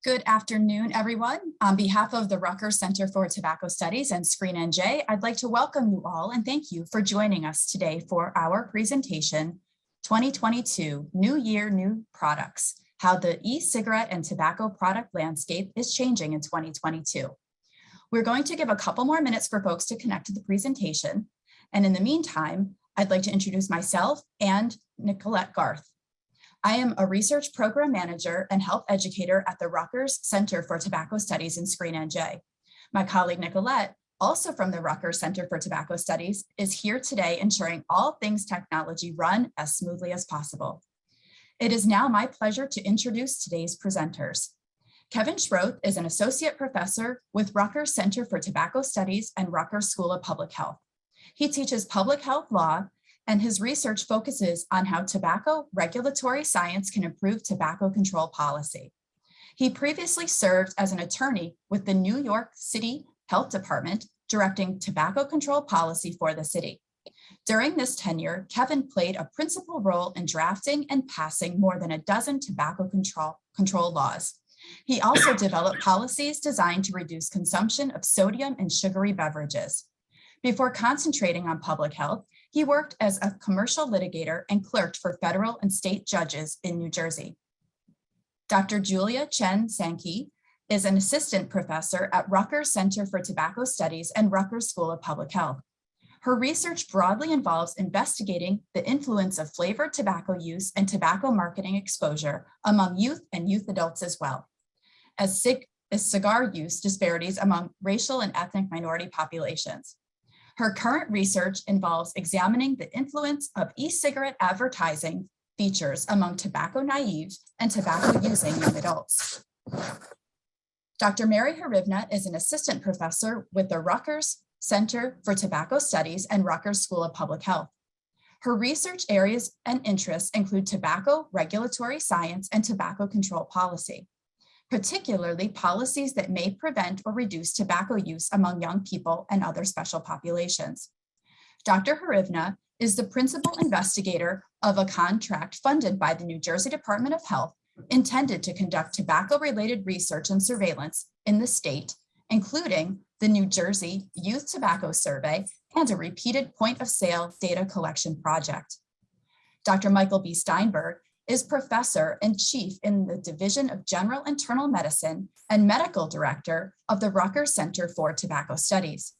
Good afternoon, everyone. On behalf of the Rutgers Center for Tobacco Studies and Screen NJ, I'd like to welcome you all and thank you for joining us today for our presentation, 2022 New Year, New Products, how the e-cigarette and tobacco product landscape is changing in 2022. We're going to give a couple more minutes for folks to connect to the presentation. And in the meantime, I'd like to introduce myself and Nicolette Garth. I am a research program manager and health educator at the Rutgers Center for Tobacco Studies and Screen NJ. My colleague Nicolette, also from the Rutgers Center for Tobacco Studies, is here today ensuring all things technology run as smoothly as possible. It is now my pleasure to introduce today's presenters. Kevin Schroth is an associate professor with Rutgers Center for Tobacco Studies and Rutgers School of Public Health. He teaches public health law, and his research focuses on how tobacco regulatory science can improve tobacco control policy. He previously served as an attorney with the New York City Health Department, directing tobacco control policy for the city. During this tenure, Kevin played a principal role in drafting and passing more than a dozen tobacco control laws. He also developed policies designed to reduce consumption of sodium and sugary beverages. Before concentrating on public health, he worked as a commercial litigator and clerked for federal and state judges in New Jersey. Dr. Julia Chen Sankey is an assistant professor at Rutgers Center for Tobacco Studies and Rutgers School of Public Health. Her research broadly involves investigating the influence of flavored tobacco use and tobacco marketing exposure among youth and youth adults as well as cigar use disparities among racial and ethnic minority populations. Her current research involves examining the influence of e-cigarette advertising features among tobacco naive and tobacco using young adults. Dr. Mary Harivna is an assistant professor with the Rutgers Center for Tobacco Studies and Rutgers School of Public Health. Her research areas and interests include tobacco regulatory science and tobacco control policy, particularly policies that may prevent or reduce tobacco use among young people and other special populations. Dr. Harivna is the principal investigator of a contract funded by the New Jersey Department of Health intended to conduct tobacco-related research and surveillance in the state, including the New Jersey Youth Tobacco Survey and a repeated point-of-sale data collection project. Dr. Michael B. Steinberg is professor and chief in the Division of General Internal Medicine and medical director of the Rutgers Center for Tobacco Studies.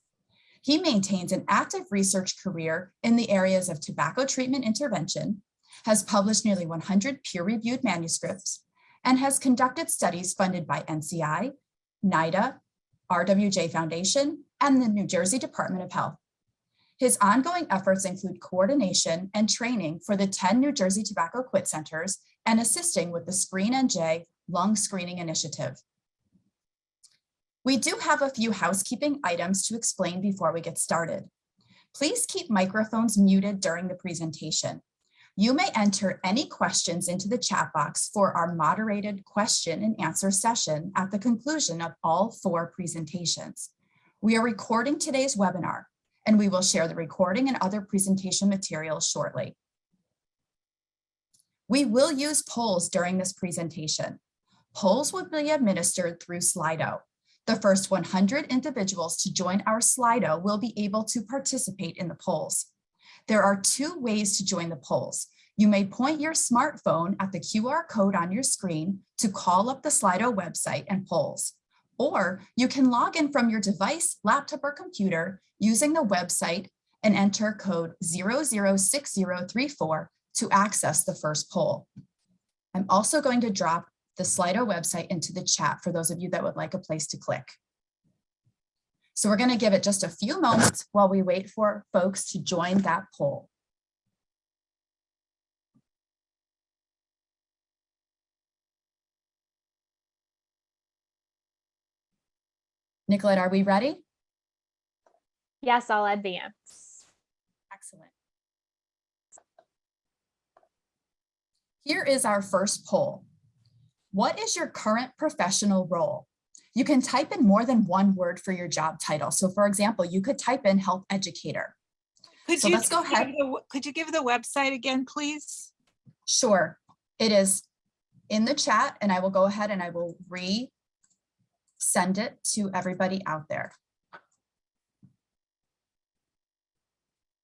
He maintains an active research career in the areas of tobacco treatment intervention, has published nearly 100 peer-reviewed manuscripts, and has conducted studies funded by NCI, NIDA, RWJ Foundation, and the New Jersey Department of Health. His ongoing efforts include coordination and training for the 10 New Jersey Tobacco Quit Centers and assisting with the Screen NJ Lung Screening Initiative. We do have a few housekeeping items to explain before we get started. Please keep microphones muted during the presentation. You may enter any questions into the chat box for our moderated question and answer session at the conclusion of all 4 presentations. We are recording today's webinar, and we will share the recording and other presentation materials shortly. We will use polls during this presentation. Polls will be administered through Slido. The first 100 individuals to join our Slido will be able to participate in the polls. There are 2 ways to join the polls. You may point your smartphone at the QR code on your screen to call up the Slido website and polls. Or you can log in from your device, laptop, or computer using the website and enter code 006034 to access the first poll. I'm also going to drop the Slido website into the chat for those of you that would like a place to click. So we're going to give it just a few moments while we wait for folks to join that poll. Nicolette, are we ready? Yes, I'll advance. Excellent. Here is our first poll. What is your current professional role? You can type in more than one word for your job title. So for example, you could type in health educator. So let's go ahead. Could you give the website again, please? Sure. It is in the chat, and I will go ahead and I will read send it to everybody out there.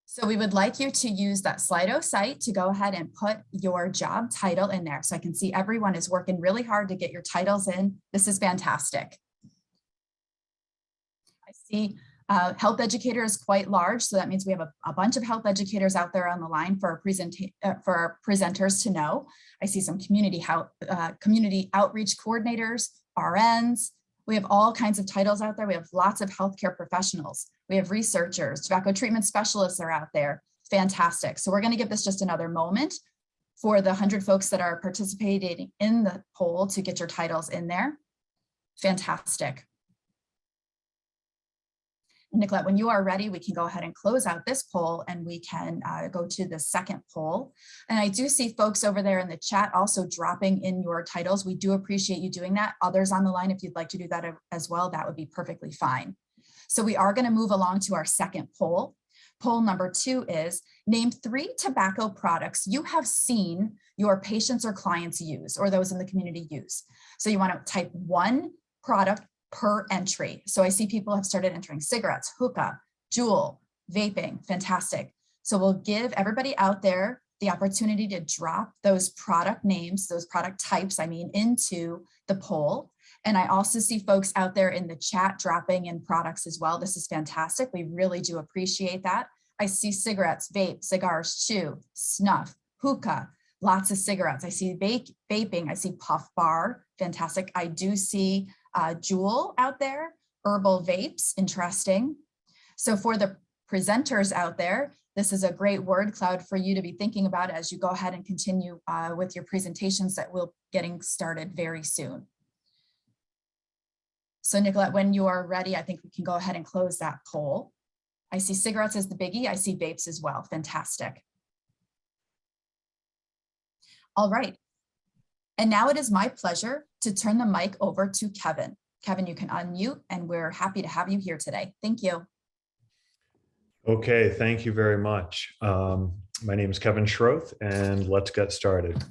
So we would like you to use that Slido site to go ahead and put your job title in there. So I can see everyone is working really hard to get your titles in. This is fantastic. I see health educator is quite large. So that means we have a bunch of health educators out there on the line for our presenters to know. I see some community outreach coordinators, RNs. We have all kinds of titles out there. We have lots of healthcare professionals. We have researchers, tobacco treatment specialists are out there. Fantastic. So we're going to give this just another moment for the 100 folks that are participating in the poll to get your titles in there. Fantastic. Nicolette, when you are ready, we can go ahead and close out this poll and we can go to the second poll. And I do see folks over there in the chat also dropping in your titles. We do appreciate you doing that. Others on the line, if you'd like to do that as well, that would be perfectly fine. So we are going to move along to our second poll. Poll number 2 is name 3 tobacco products you have seen your patients or clients use or those in the community use. So you want to type 1 product per entry. So I see people have started entering cigarettes, hookah, Juul, vaping, fantastic. So we'll give everybody out there the opportunity to drop those product names, those product types, into the poll. And I also see folks out there in the chat dropping in products as well. This is fantastic. We really do appreciate that. I see cigarettes, vape, cigars, chew, snuff, hookah, lots of cigarettes. I see vaping, I see puff bar, fantastic. I do see Juul out there, herbal vapes, interesting. So for the presenters out there, this is a great word cloud for you to be thinking about as you go ahead and continue with your presentations that we'll getting started very soon. So Nicolette, when you are ready, I think we can go ahead and close that poll. I see cigarettes as the biggie. I see vapes as well. Fantastic. All right. And now it is my pleasure to turn the mic over to Kevin. Kevin, you can unmute and we're happy to have you here today. Thank you. Okay, thank you very much. My name is Kevin Schroth and let's get started.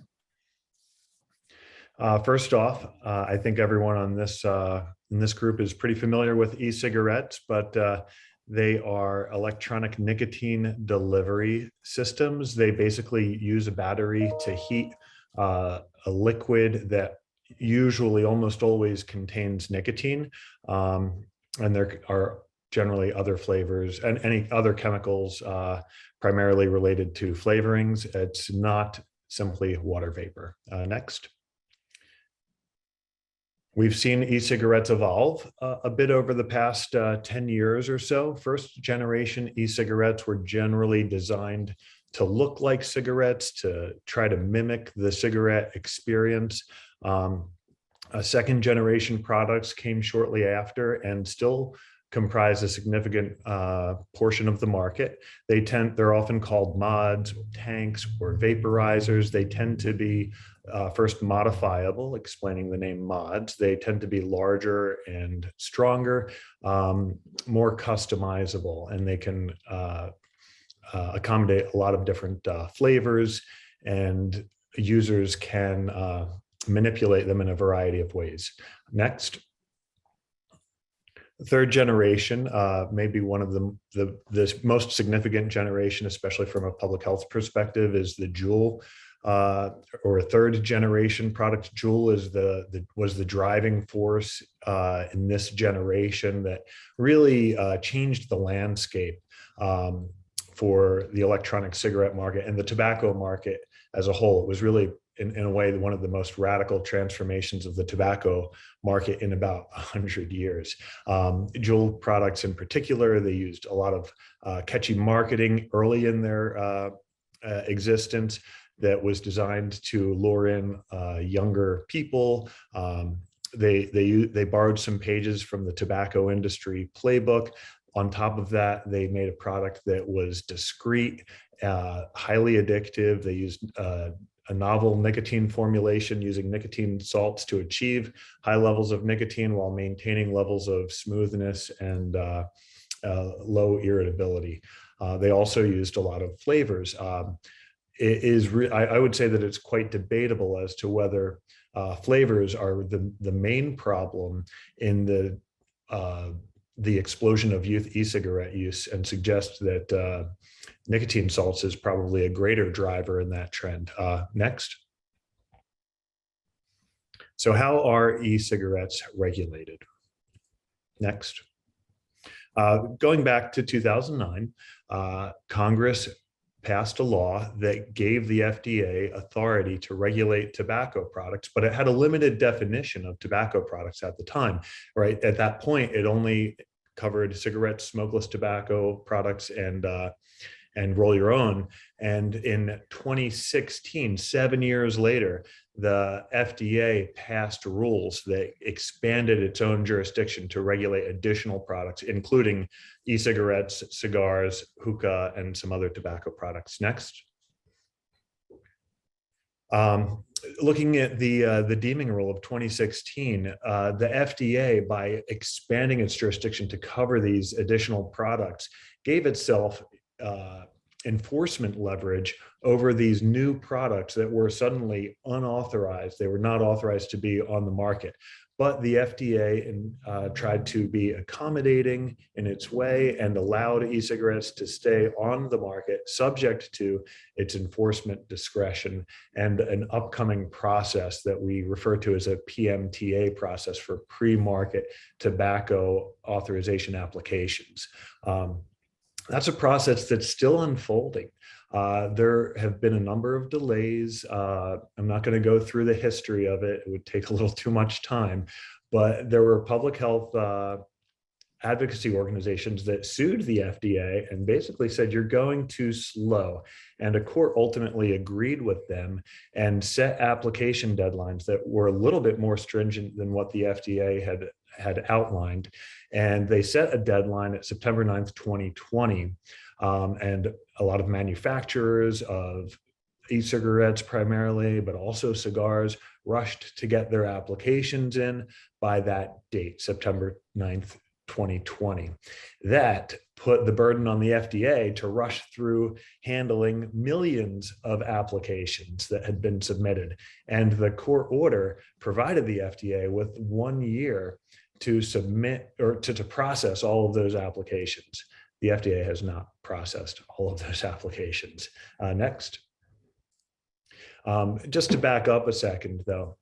First off, I think everyone on this in this group is pretty familiar with e-cigarettes, but they are electronic nicotine delivery systems. They basically use a battery to heat a liquid that usually almost always contains nicotine. And there are generally other flavors and any other chemicals primarily related to flavorings. It's not simply water vapor. Next. We've seen e-cigarettes evolve a bit over the past 10 years or so. First generation e-cigarettes were generally designed to look like cigarettes, to try to mimic the cigarette experience. Second generation products came shortly after and still comprise a significant portion of the market. They're often called mods, tanks, or vaporizers. They tend to be first modifiable, explaining the name mods. They tend to be larger and stronger, more customizable, and they can accommodate a lot of different flavors, and users can manipulate them in a variety of ways. Next. Third generation, maybe one of the most significant generation, especially from a public health perspective, is the Juul or third generation product. Juul was the driving force in this generation that really changed the landscape for the electronic cigarette market and the tobacco market as a whole. It was really, in a way, one of the most radical transformations of the tobacco market in about 100 years. Juul products in particular, they used a lot of catchy marketing early in their existence that was designed to lure in younger people. They borrowed some pages from the tobacco industry playbook. On top of that, they made a product that was discreet, highly addictive. They used a novel nicotine formulation using nicotine salts to achieve high levels of nicotine while maintaining levels of smoothness and low irritability. They also used a lot of flavors. I would say that it's quite debatable as to whether flavors are the main problem in the explosion of youth e-cigarette use, and suggest that nicotine salts is probably a greater driver in that trend. Next. So how are e-cigarettes regulated? Next. Going back to 2009, Congress passed a law that gave the FDA authority to regulate tobacco products, but it had a limited definition of tobacco products at the time, right? At that point, it only covered cigarettes, smokeless tobacco products, and roll your own. And in 2016, 7 years later, the FDA passed rules that expanded its own jurisdiction to regulate additional products, including e-cigarettes, cigars, hookah, and some other tobacco products. Next. Looking at the deeming rule of 2016, the FDA, by expanding its jurisdiction to cover these additional products, gave itself enforcement leverage over these new products that were suddenly unauthorized. They were not authorized to be on the market. But the FDA tried to be accommodating in its way and allowed e-cigarettes to stay on the market, subject to its enforcement discretion and an upcoming process that we refer to as a PMTA process, for pre-market tobacco authorization applications. That's a process that's still unfolding. There have been a number of delays. I'm not going to go through the history of it. It would take a little too much time, but there were public health advocacy organizations that sued the FDA and basically said, you're going too slow. And a court ultimately agreed with them and set application deadlines that were a little bit more stringent than what the FDA had outlined. And they set a deadline at September 9th, 2020. And a lot of manufacturers of e-cigarettes primarily, but also cigars, rushed to get their applications in by that date, September 9th, 2020. That put the burden on the FDA to rush through handling millions of applications that had been submitted. And the court order provided the FDA with 1 year to submit or to process all of those applications. The FDA has not processed all of those applications. Next. Just to back up a second, though,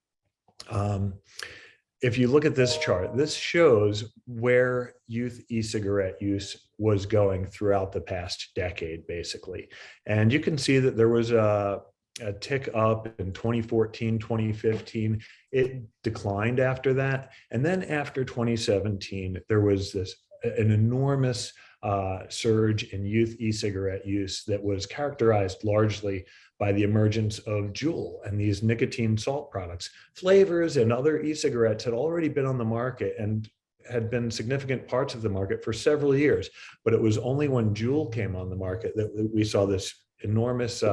if you look at this chart, this shows where youth e-cigarette use was going throughout the past decade, basically. And you can see that there was a tick up in 2014, 2015. It declined after that. And then after 2017, there was an enormous surge in youth e-cigarette use that was characterized largely by the emergence of Juul and these nicotine salt products. Flavors and other e-cigarettes had already been on the market and had been significant parts of the market for several years, but it was only when Juul came on the market that we saw this enormous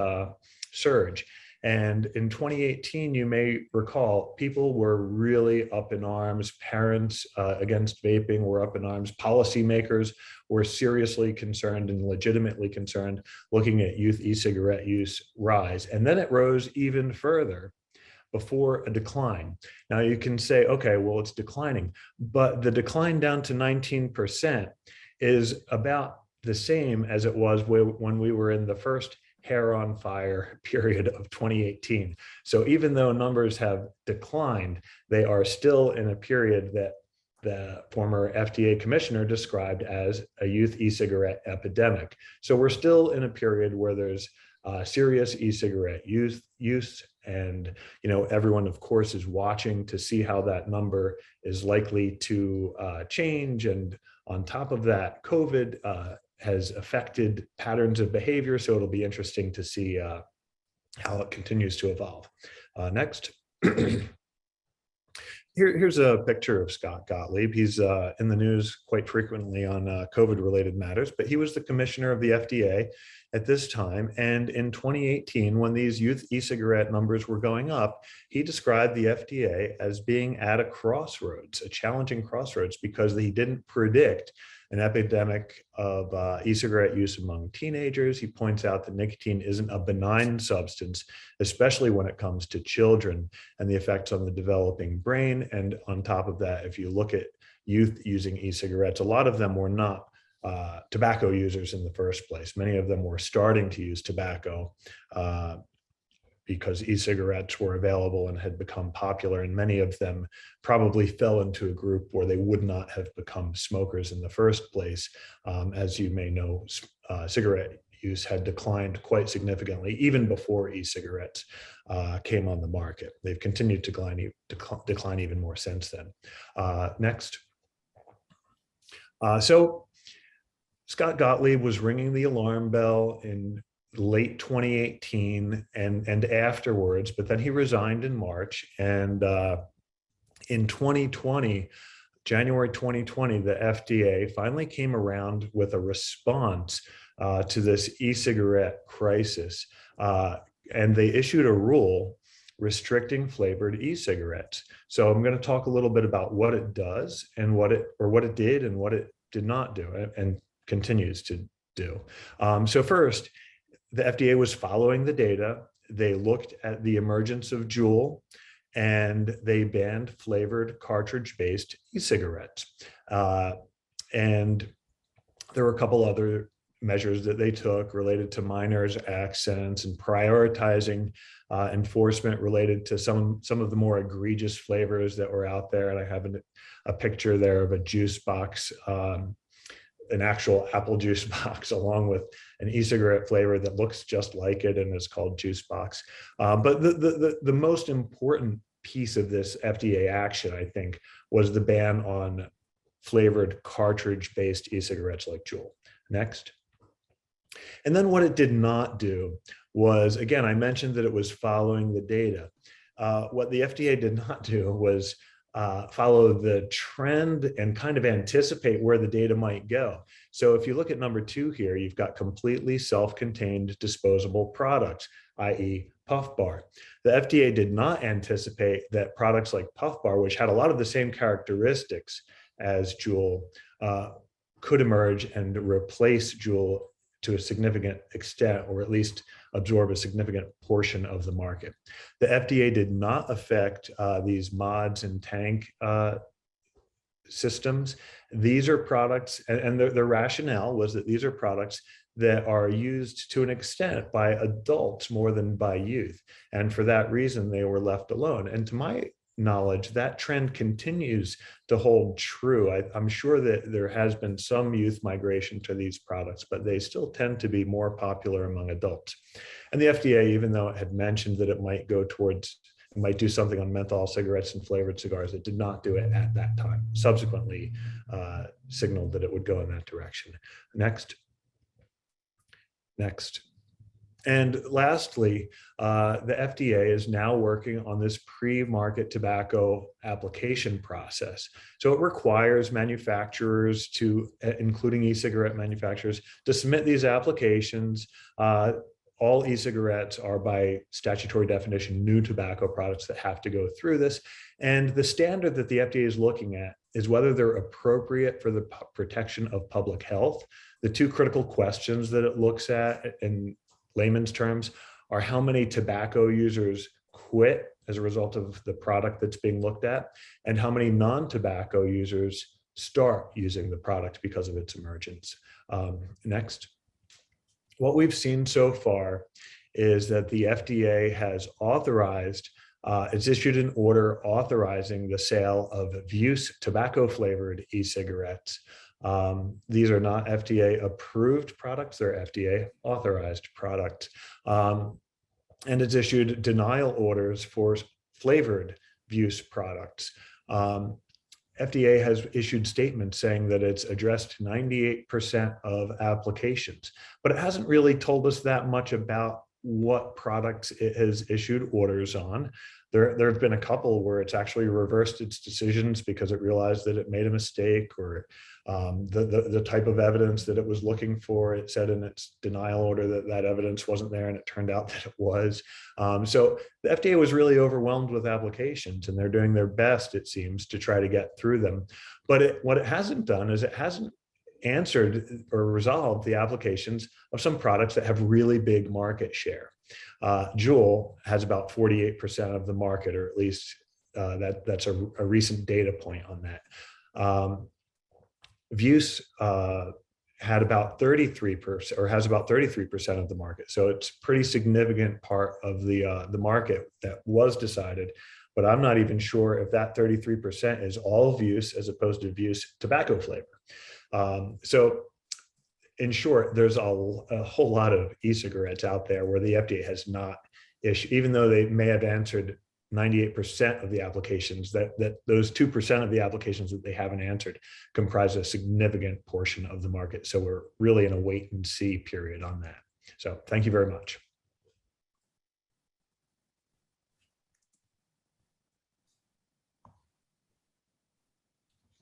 surge. And in 2018, you may recall, people were really up in arms. Parents against vaping were up in arms. Policymakers were seriously concerned and legitimately concerned, looking at youth e-cigarette use rise. And then it rose even further before a decline. Now you can say, okay, well, it's declining, but the decline down to 19% is about the same as it was when we were in the first hair on fire period of 2018. So even though numbers have declined, they are still in a period that the former FDA commissioner described as a youth e-cigarette epidemic. So we're still in a period where there's serious e-cigarette use, and everyone, of course, is watching to see how that number is likely to change. And on top of that, COVID has affected patterns of behavior, so it'll be interesting to see how it continues to evolve. Next. Here's a picture of Scott Gottlieb. He's in the news quite frequently on COVID-related matters, but he was the commissioner of the FDA at this time. And in 2018, when these youth e-cigarette numbers were going up, he described the FDA as being at a crossroads, a challenging crossroads, because he didn't predict an epidemic of e-cigarette use among teenagers. He points out that nicotine isn't a benign substance, especially when it comes to children and the effects on the developing brain. And on top of that, if you look at youth using e-cigarettes, a lot of them were not tobacco users in the first place. Many of them were starting to use tobacco because e-cigarettes were available and had become popular, and many of them probably fell into a group where they would not have become smokers in the first place. As you may know, cigarette use had declined quite significantly even before e-cigarettes came on the market. They've continued to decline even more since then. Next. So Scott Gottlieb was ringing the alarm bell in late 2018 and afterwards, but then he resigned in March. And in 2020, January 2020, the FDA finally came around with a response to this e-cigarette crisis. And they issued a rule restricting flavored e-cigarettes. So I'm going to talk a little bit about what it does and what it did and what it did not do and continues to do. So first, the FDA was following the data. They looked at the emergence of Juul and they banned flavored cartridge-based e-cigarettes. And there were a couple other measures that they took related to minors' accents and prioritizing enforcement related to some of the more egregious flavors that were out there. And I have a picture there of a juice box, an actual apple juice box, along with an e-cigarette flavor that looks just like it and is called juice box. But the most important piece of this FDA action, I think, was the ban on flavored cartridge-based e-cigarettes like Juul. Next. And then what it did not do was, again, I mentioned that it was following the data. What the FDA did not do was follow the trend and kind of anticipate where the data might go. So if you look at number 2 here, you've got completely self-contained disposable products, i.e. Puff Bar. The FDA did not anticipate that products like Puff Bar, which had a lot of the same characteristics as Juul, could emerge and replace Juul to a significant extent, or at least absorb a significant portion of the market. The FDA did not affect these mods and tank systems. These are products, and their rationale was that these are products that are used to an extent by adults more than by youth. And for that reason, they were left alone. And to my knowledge, that trend continues to hold true. I'm sure that there has been some youth migration to these products, but they still tend to be more popular among adults. And the FDA, even though it had mentioned that it might do something on menthol cigarettes and flavored cigars, it did not do it at that time. Subsequently signaled that it would go in that direction. Next. And lastly, the FDA is now working on this pre-market tobacco application process. So it requires manufacturers to, including e-cigarette manufacturers, to submit these applications. All e-cigarettes are by statutory definition new tobacco products that have to go through this. And the standard that the FDA is looking at is whether they're appropriate for the protection of public health. The 2 critical questions that it looks at in layman's terms are how many tobacco users quit as a result of the product that's being looked at, and how many non-tobacco users start using the product because of its emergence. Next. What we've seen so far is that the FDA has authorized, it's issued an order authorizing the sale of Vuse tobacco-flavored e-cigarettes. These are not FDA approved products, they're FDA authorized products. And it's issued denial orders for flavored Vuse products. FDA has issued statements saying that it's addressed 98% of applications, but it hasn't really told us that much about what products it has issued orders on. There have been a couple where it's actually reversed its decisions because it realized that it made a mistake, or the type of evidence that it was looking for, it said in its denial order that evidence wasn't there, and it turned out that it was. So the FDA was really overwhelmed with applications, and they're doing their best, it seems, to try to get through them. But what it hasn't done is it hasn't answered or resolved the applications of some products that have really big market share. Juul has about 48% of the market, or at least that's a recent data point on that. Vuse had about 33%, or has about 33% of the market. So it's a pretty significant part of the market that was decided. But I'm not even sure if that 33% is all Vuse as opposed to Vuse tobacco flavor. So in short, there's a whole lot of e-cigarettes out there where the FDA has not issued, even though they may have answered 98% of the applications, that those 2% of the applications that they haven't answered comprise a significant portion of the market. So we're really in a wait and see period on that. So thank you very much.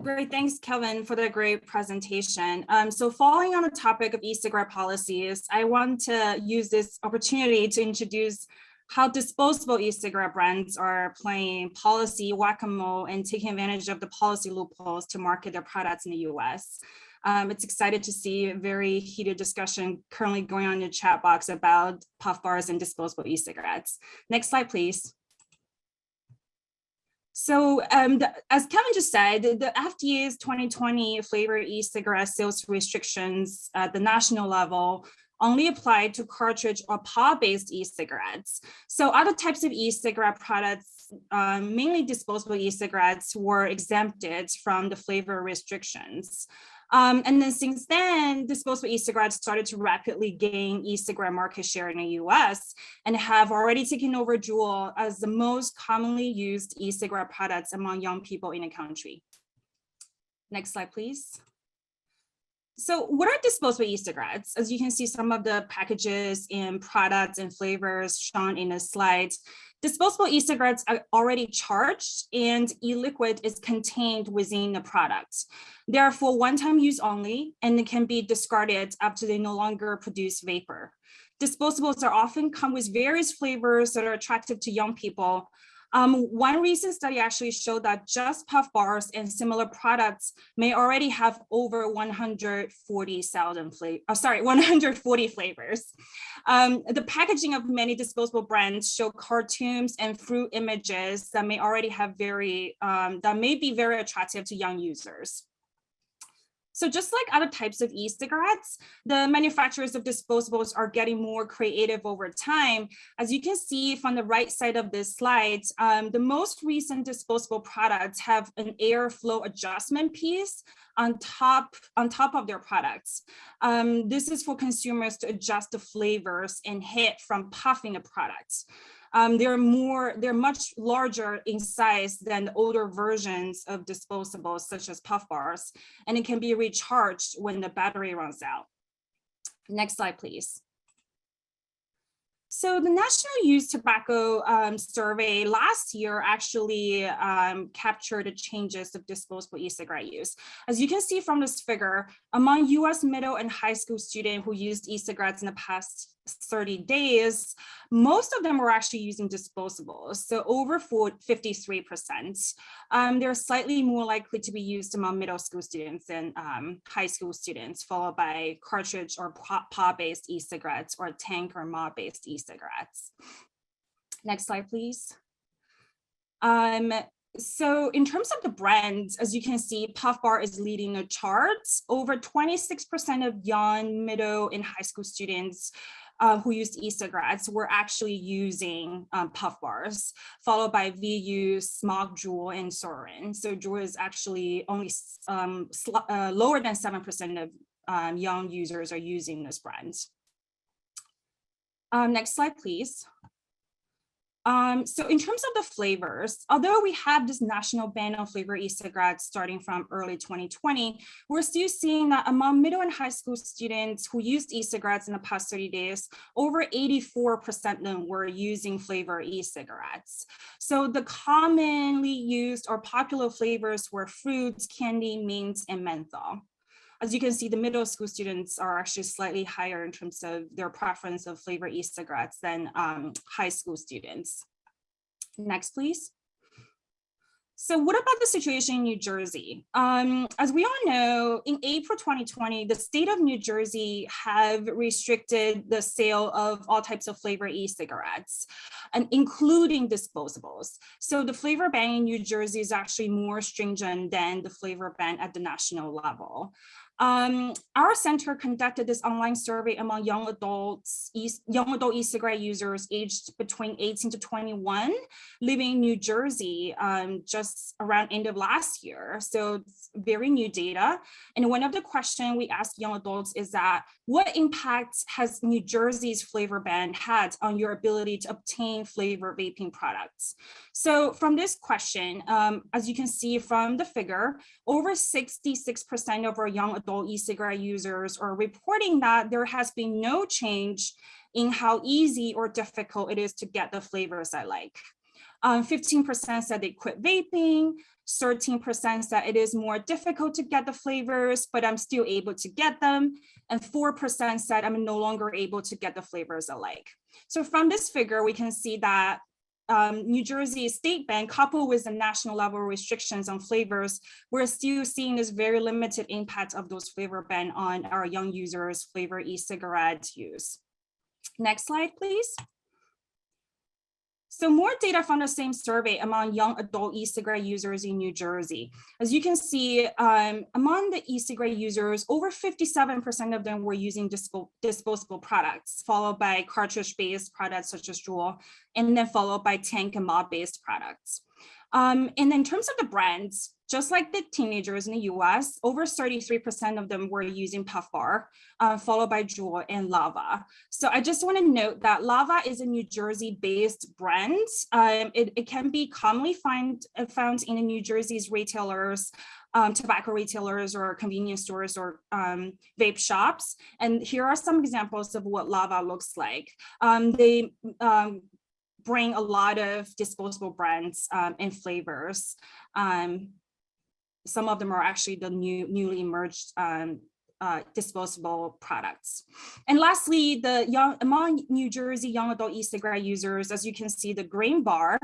Great, thanks, Kevin, for the great presentation. So following on the topic of e-cigarette policies, I want to use this opportunity to introduce how disposable e-cigarette brands are playing policy whack-a-mole and taking advantage of the policy loopholes to market their products in the US. It's excited to see a very heated discussion currently going on in the chat box about puff bars and disposable e-cigarettes. Next slide, please. So as Kevin just said, the FDA's 2020 flavor e-cigarette sales restrictions at the national level only applied to cartridge or pod-based e-cigarettes. So other types of e-cigarette products, mainly disposable e-cigarettes, were exempted from the flavor restrictions. And then since then, disposable e-cigarettes started to rapidly gain e-cigarette market share in the US and have already taken over Juul as the most commonly used e-cigarette products among young people in the country. Next slide, please. So what are disposable e-cigarettes? As you can see, some of the packages and products and flavors shown in the slides. Disposable e-cigarettes are already charged and e-liquid is contained within the product. They are for one-time use only, and they can be discarded after they no longer produce vapor. Disposables are often come with various flavors that are attractive to young people. One recent study actually showed that just puff bars and similar products may already have over 140 flavors. The packaging of many disposable brands show cartoons and fruit images that may already have that may be very attractive to young users. So just like other types of e-cigarettes, the manufacturers of disposables are getting more creative over time. As you can see from the right side of this slide, the most recent disposable products have an airflow adjustment piece on top of their products. This is for consumers to adjust the flavors and hit from puffing the products. They're much larger in size than the older versions of disposables, such as puff bars, and it can be recharged when the battery runs out. Next slide, please. So the National Youth Tobacco Survey last year actually captured the changes of disposable e-cigarette use. As you can see from this figure, among US middle and high school students who used e-cigarettes in the past 30 days, most of them were actually using disposables, so over 53%. They're slightly more likely to be used among middle school students than high school students, followed by cartridge or pod-based e-cigarettes or tank or mod-based e-cigarettes. Next slide, please. So in terms of the brands, as you can see, Puff Bar is leading the charts. Over 26% of young, middle, and high school students who used e-cigarettes were actually using Puff Bars, followed by VU, Smog, Juul, and Sorin. So Juul is actually only lower than 7% of young users are using this brand. Next slide, please. So in terms of the flavors, although we have this national ban on flavor e-cigarettes starting from early 2020, we're still seeing that among middle and high school students who used e-cigarettes in the past 30 days, over 84% of them were using flavor e-cigarettes. So the commonly used or popular flavors were fruits, candy, mint, and menthol. As you can see, the middle school students are actually slightly higher in terms of their preference of flavor e-cigarettes than high school students. Next, please. So what about the situation in New Jersey? As we all know, in April 2020, the state of New Jersey have restricted the sale of all types of flavored e-cigarettes, and including disposables. So the flavor ban in New Jersey is actually more stringent than the flavor ban at the national level. Our center conducted this online survey among young adult e-cigarette users aged between 18 to 21 living in New Jersey just around end of last year. So it's very new data. And one of the questions we asked young adults is that what impact has New Jersey's flavor ban had on your ability to obtain flavor vaping products? So from this question, as you can see from the figure, over 66% of our young adult e-cigarette users are reporting that there has been no change in how easy or difficult it is to get the flavors I like. 15% said they quit vaping, 13% said it is more difficult to get the flavors, but I'm still able to get them, and 4% said I'm no longer able to get the flavors I like. So from this figure, we can see that New Jersey state ban coupled with the national level restrictions on flavors, we're still seeing this very limited impact of those flavor ban on our young users' flavor e-cigarette use. Next slide, please. So more data from the same survey among young adult e-cigarette users in New Jersey. As you can see, among the e-cigarette users, over 57% of them were using disposable products, followed by cartridge-based products such as Juul, and then followed by tank and mod-based products. And in terms of the brands, just like the teenagers in the US, over 33% of them were using Puff Bar, followed by Juul and Lava. So I just want to note that Lava is a New Jersey-based brand. It can be commonly found in the New Jersey's retailers, tobacco retailers or convenience stores or vape shops. And here are some examples of what Lava looks like. They bring a lot of disposable brands and flavors. Some of them are actually the newly emerged disposable products. And lastly, among New Jersey young adult e-cigarette users, as you can see, the green bar,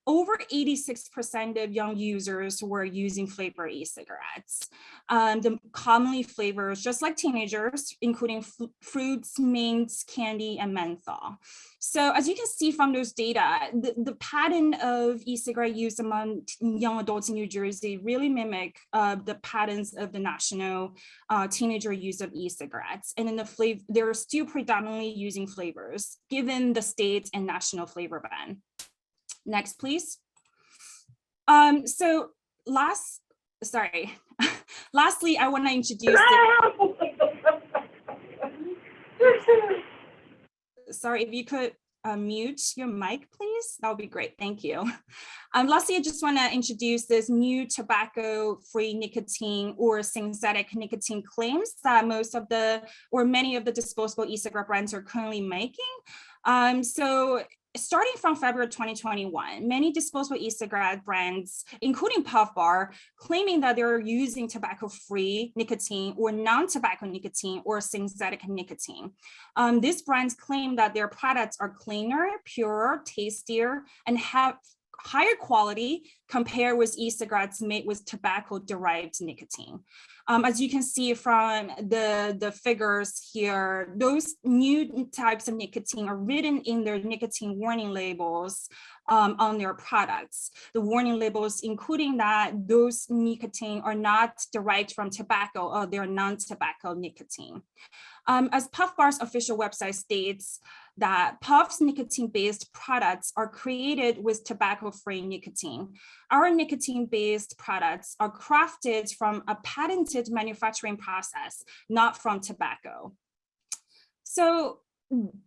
over 86% of young users were using flavored e-cigarettes. The commonly flavors, just like teenagers, including fruits, mints, candy, and menthol. So as you can see from those data, the pattern of e-cigarette use among young adults in New Jersey really mimic the patterns of the national teenager use of e-cigarettes. And in the they're still predominantly using flavors, given the state and national flavor ban. Next, please. Lastly, I want to introduce sorry, if you could mute your mic, please, that would be great. Thank you. Lastly, I just want to introduce this new tobacco-free nicotine or synthetic nicotine claims that many of the disposable e-cigarette brands are currently making. So starting from February 2021, many disposable e-cigarette brands, including Puff Bar, claiming that they're using tobacco-free nicotine or non-tobacco nicotine or synthetic nicotine. These brands claim that their products are cleaner, purer, tastier, and have higher quality compared with e-cigarettes made with tobacco-derived nicotine. As you can see from the figures here, those new types of nicotine are written in their nicotine warning labels on their products. The warning labels including that those nicotine are not derived from tobacco or they're non-tobacco nicotine. As Puff Bar's official website states, that Puff's nicotine-based products are created with tobacco-free nicotine. Our nicotine-based products are crafted from a patented manufacturing process, not from tobacco. So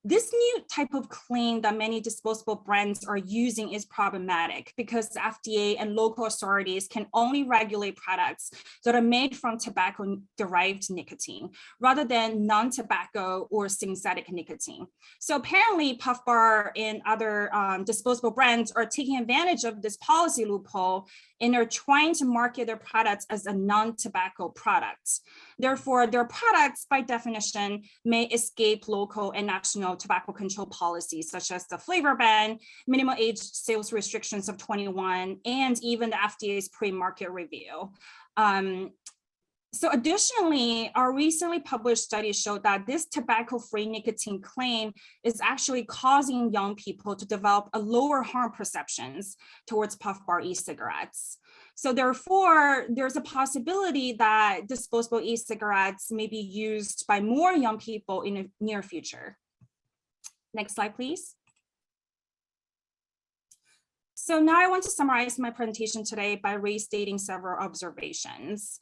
this new type of claim that many disposable brands are using is problematic because the FDA and local authorities can only regulate products that are made from tobacco-derived nicotine rather than non-tobacco or synthetic nicotine. So apparently Puff Bar and other disposable brands are taking advantage of this policy loophole and are trying to market their products as a non-tobacco product. Therefore, their products by definition may escape local and national tobacco control policies, such as the flavor ban, minimum age sales restrictions of 21, and even the FDA's pre-market review. So additionally, our recently published studies showed that this tobacco-free nicotine claim is actually causing young people to develop a lower harm perceptions towards puff bar e-cigarettes. So therefore, there's a possibility that disposable e-cigarettes may be used by more young people in the near future. Next slide, please. So now I want to summarize my presentation today by restating several observations.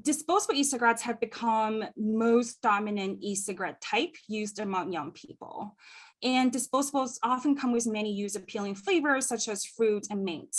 Disposable e-cigarettes have become most dominant e-cigarette type used among young people. And disposables often come with many use-appealing flavors such as fruit and mint.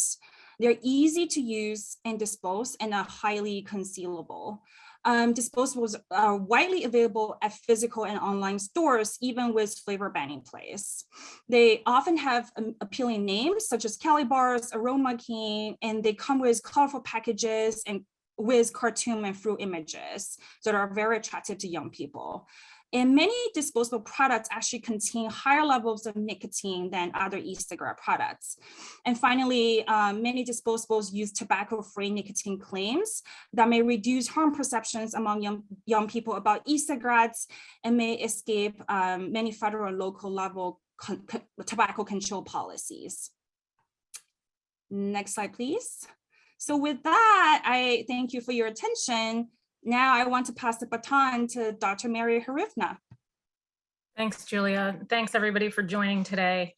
They're easy to use and dispose and are highly concealable. Disposables are widely available at physical and online stores, even with flavor ban in place. They often have appealing names such as Cali bars, Aroma King, and they come with colorful packages and with cartoon and fruit images that are very attractive to young people. And many disposable products actually contain higher levels of nicotine than other e-cigarette products. And finally, many disposables use tobacco-free nicotine claims that may reduce harm perceptions among young people about e-cigarettes and may escape many federal and local level tobacco control policies. Next slide, please. So with that, I thank you for your attention. Now I want to pass the baton to Dr. Mary Harifna. Thanks, Julia. Thanks everybody for joining today.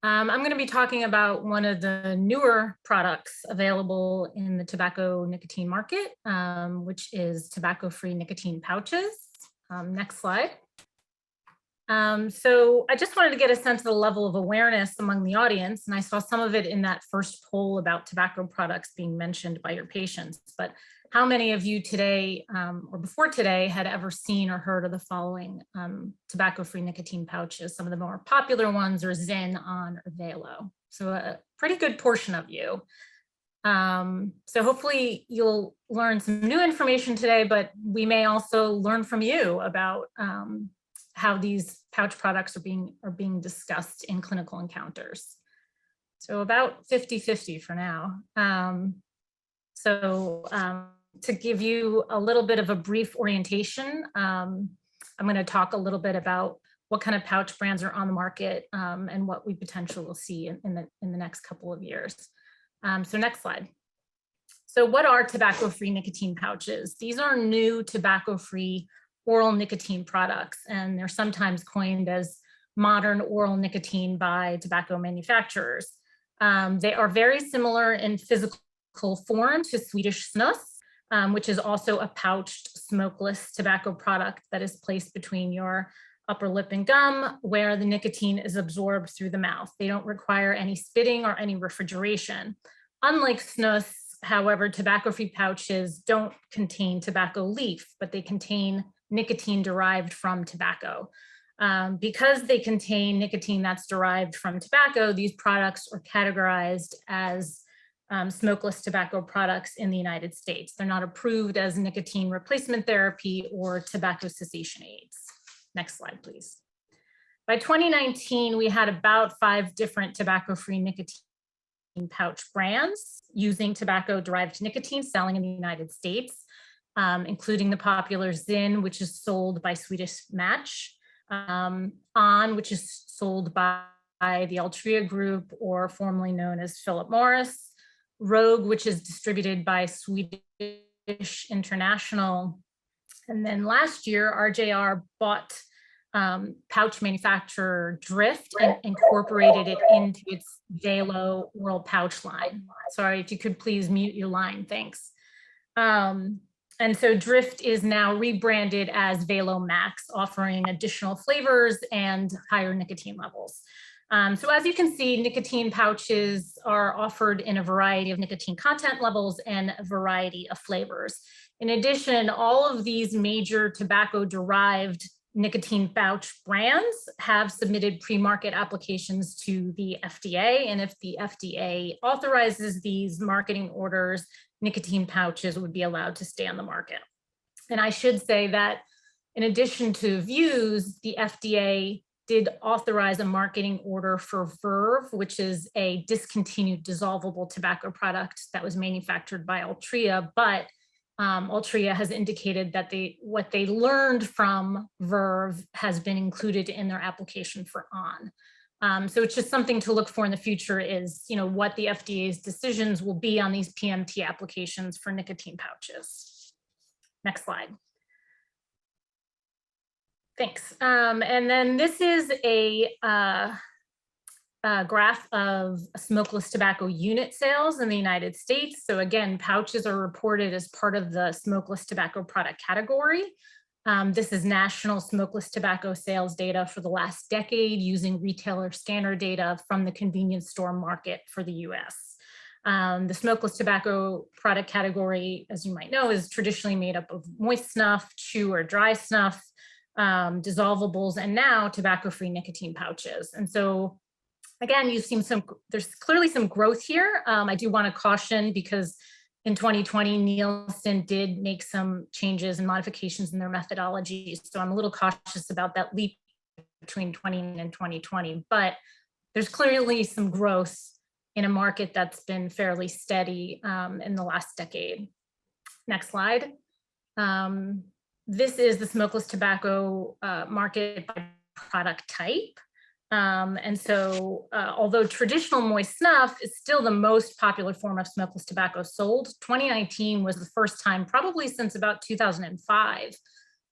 I'm going to be talking about one of the newer products available in the tobacco nicotine market, which is tobacco-free nicotine pouches. Next slide. So I just wanted to get a sense of the level of awareness among the audience, and I saw some of it in that first poll about tobacco products being mentioned by your patients. But how many of you today or before today had ever seen or heard of the following tobacco-free nicotine pouches? Some of the more popular ones are Zyn, On, or Velo. So a pretty good portion of you. So hopefully you'll learn some new information today, but we may also learn from you about how these pouch products are being discussed in clinical encounters. So about 50-50 for now. To give you a little bit of a brief orientation, I'm going to talk a little bit about what kind of pouch brands are on the market and what we potentially will see in the next couple of years. So next slide. So what are tobacco-free nicotine pouches? These are new tobacco-free oral nicotine products, and they're sometimes coined as modern oral nicotine by tobacco manufacturers. They are very similar in physical form to Swedish snus, which is also a pouched smokeless tobacco product that is placed between your upper lip and gum, where the nicotine is absorbed through the mouth. They don't require any spitting or any refrigeration. Unlike snus, however, tobacco-free pouches don't contain tobacco leaf, but they contain nicotine derived from tobacco. Because they contain nicotine that's derived from tobacco, these products are categorized as smokeless tobacco products in the United States. They're not approved as nicotine replacement therapy or tobacco cessation aids. Next slide, please. By 2019, we had about 5 different tobacco-free nicotine pouch brands using tobacco-derived nicotine selling in the United States, including the popular Zyn, which is sold by Swedish Match, On, which is sold by the Altria Group, or formerly known as Philip Morris, Rogue, which is distributed by Swedish International. And then last year, RJR bought pouch manufacturer Drift and incorporated it into its Velo oral pouch line. Sorry, if you could please mute your line, thanks. And so Drift is now rebranded as Velo Max, offering additional flavors and higher nicotine levels. So as you can see, nicotine pouches are offered in a variety of nicotine content levels and a variety of flavors. In addition, all of these major tobacco-derived nicotine pouch brands have submitted pre-market applications to the FDA. And if the FDA authorizes these marketing orders, nicotine pouches would be allowed to stay on the market. And I should say that In addition to views, the FDA did authorize a marketing order for Verve, which is a discontinued dissolvable tobacco product that was manufactured by Altria, but Altria has indicated that what they learned from Verve has been included in their application for on. So it's just something to look for in the future is, what the FDA's decisions will be on these PMT applications for nicotine pouches. Next slide. Thanks. And then this is a graph of smokeless tobacco unit sales in the United States. So again, pouches are reported as part of the smokeless tobacco product category. This is national smokeless tobacco sales data for the last decade using retailer scanner data from the convenience store market for the US. The smokeless tobacco product category, as you might know, is traditionally made up of moist snuff, chew or dry snuff, dissolvables, and now tobacco-free nicotine pouches. And so again, you've seen there's clearly some growth here. I do want to caution because in 2020, Nielsen did make some changes and modifications in their methodology. So I'm a little cautious about that leap between 20 and 2020, but there's clearly some growth in a market that's been fairly steady in the last decade. Next slide. This is the smokeless tobacco market by product type. And so although traditional moist snuff is still the most popular form of smokeless tobacco sold, 2019 was the first time, probably since about 2005,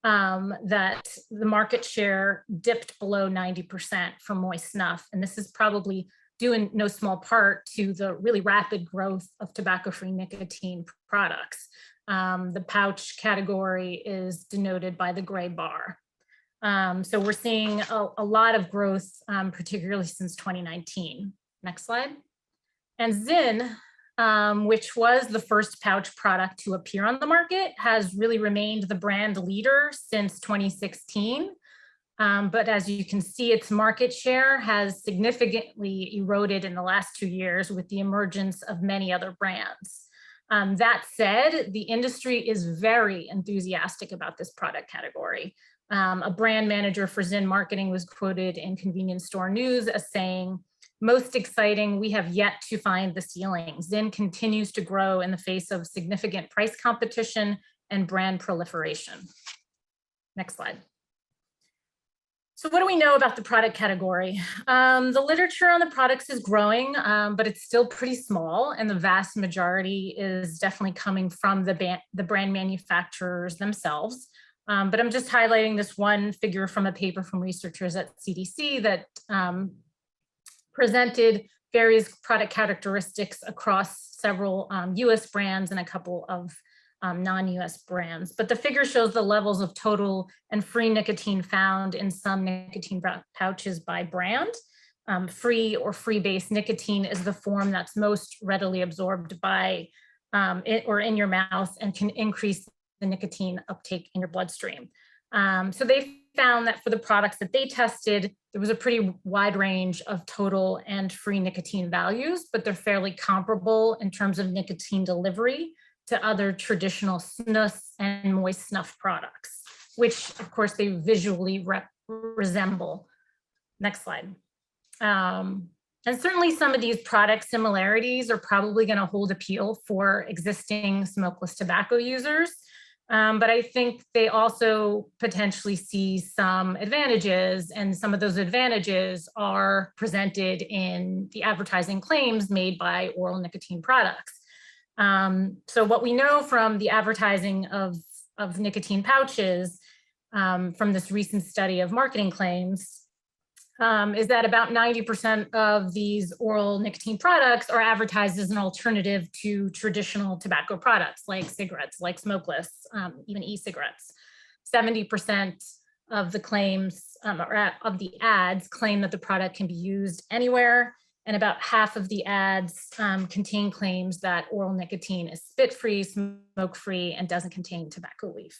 that the market share dipped below 90% for moist snuff. And this is probably due in no small part to the really rapid growth of tobacco-free nicotine products. The pouch category is denoted by the gray bar. So we're seeing a lot of growth, particularly since 2019. Next slide. And Zyn, which was the first pouch product to appear on the market, has really remained the brand leader since 2016. But as you can see, its market share has significantly eroded in the last 2 years with the emergence of many other brands. That said, the industry is very enthusiastic about this product category. A brand manager for Zyn marketing was quoted in Convenience Store News as saying, "Most exciting, we have yet to find the ceiling. Zyn continues to grow in the face of significant price competition and brand proliferation." Next slide. So what do we know about the product category? The literature on the products is growing, but it's still pretty small, and the vast majority is definitely coming from the brand manufacturers themselves. But I'm just highlighting this one figure from a paper from researchers at CDC that presented various product characteristics across several US brands and a couple of non-US brands. But the figure shows the levels of total and free nicotine found in some nicotine pouches by brand. Free or free-based nicotine is the form that's most readily absorbed by it or in your mouth and can increase the nicotine uptake in your bloodstream. So they found that for the products that they tested, there was a pretty wide range of total and free nicotine values, but they're fairly comparable in terms of nicotine delivery to other traditional snus and moist snuff products, which of course they visually resemble. Next slide. And certainly some of these product similarities are probably going to hold appeal for existing smokeless tobacco users. But I think they also potentially see some advantages, and some of those advantages are presented in the advertising claims made by oral nicotine products. So what we know from the advertising of nicotine pouches from this recent study of marketing claims is that about 90% of these oral nicotine products are advertised as an alternative to traditional tobacco products like cigarettes, like smokeless, even e-cigarettes. 70% of the claims or of the ads claim that the product can be used anywhere, and about half of the ads contain claims that oral nicotine is spit-free, smoke-free, and doesn't contain tobacco leaf.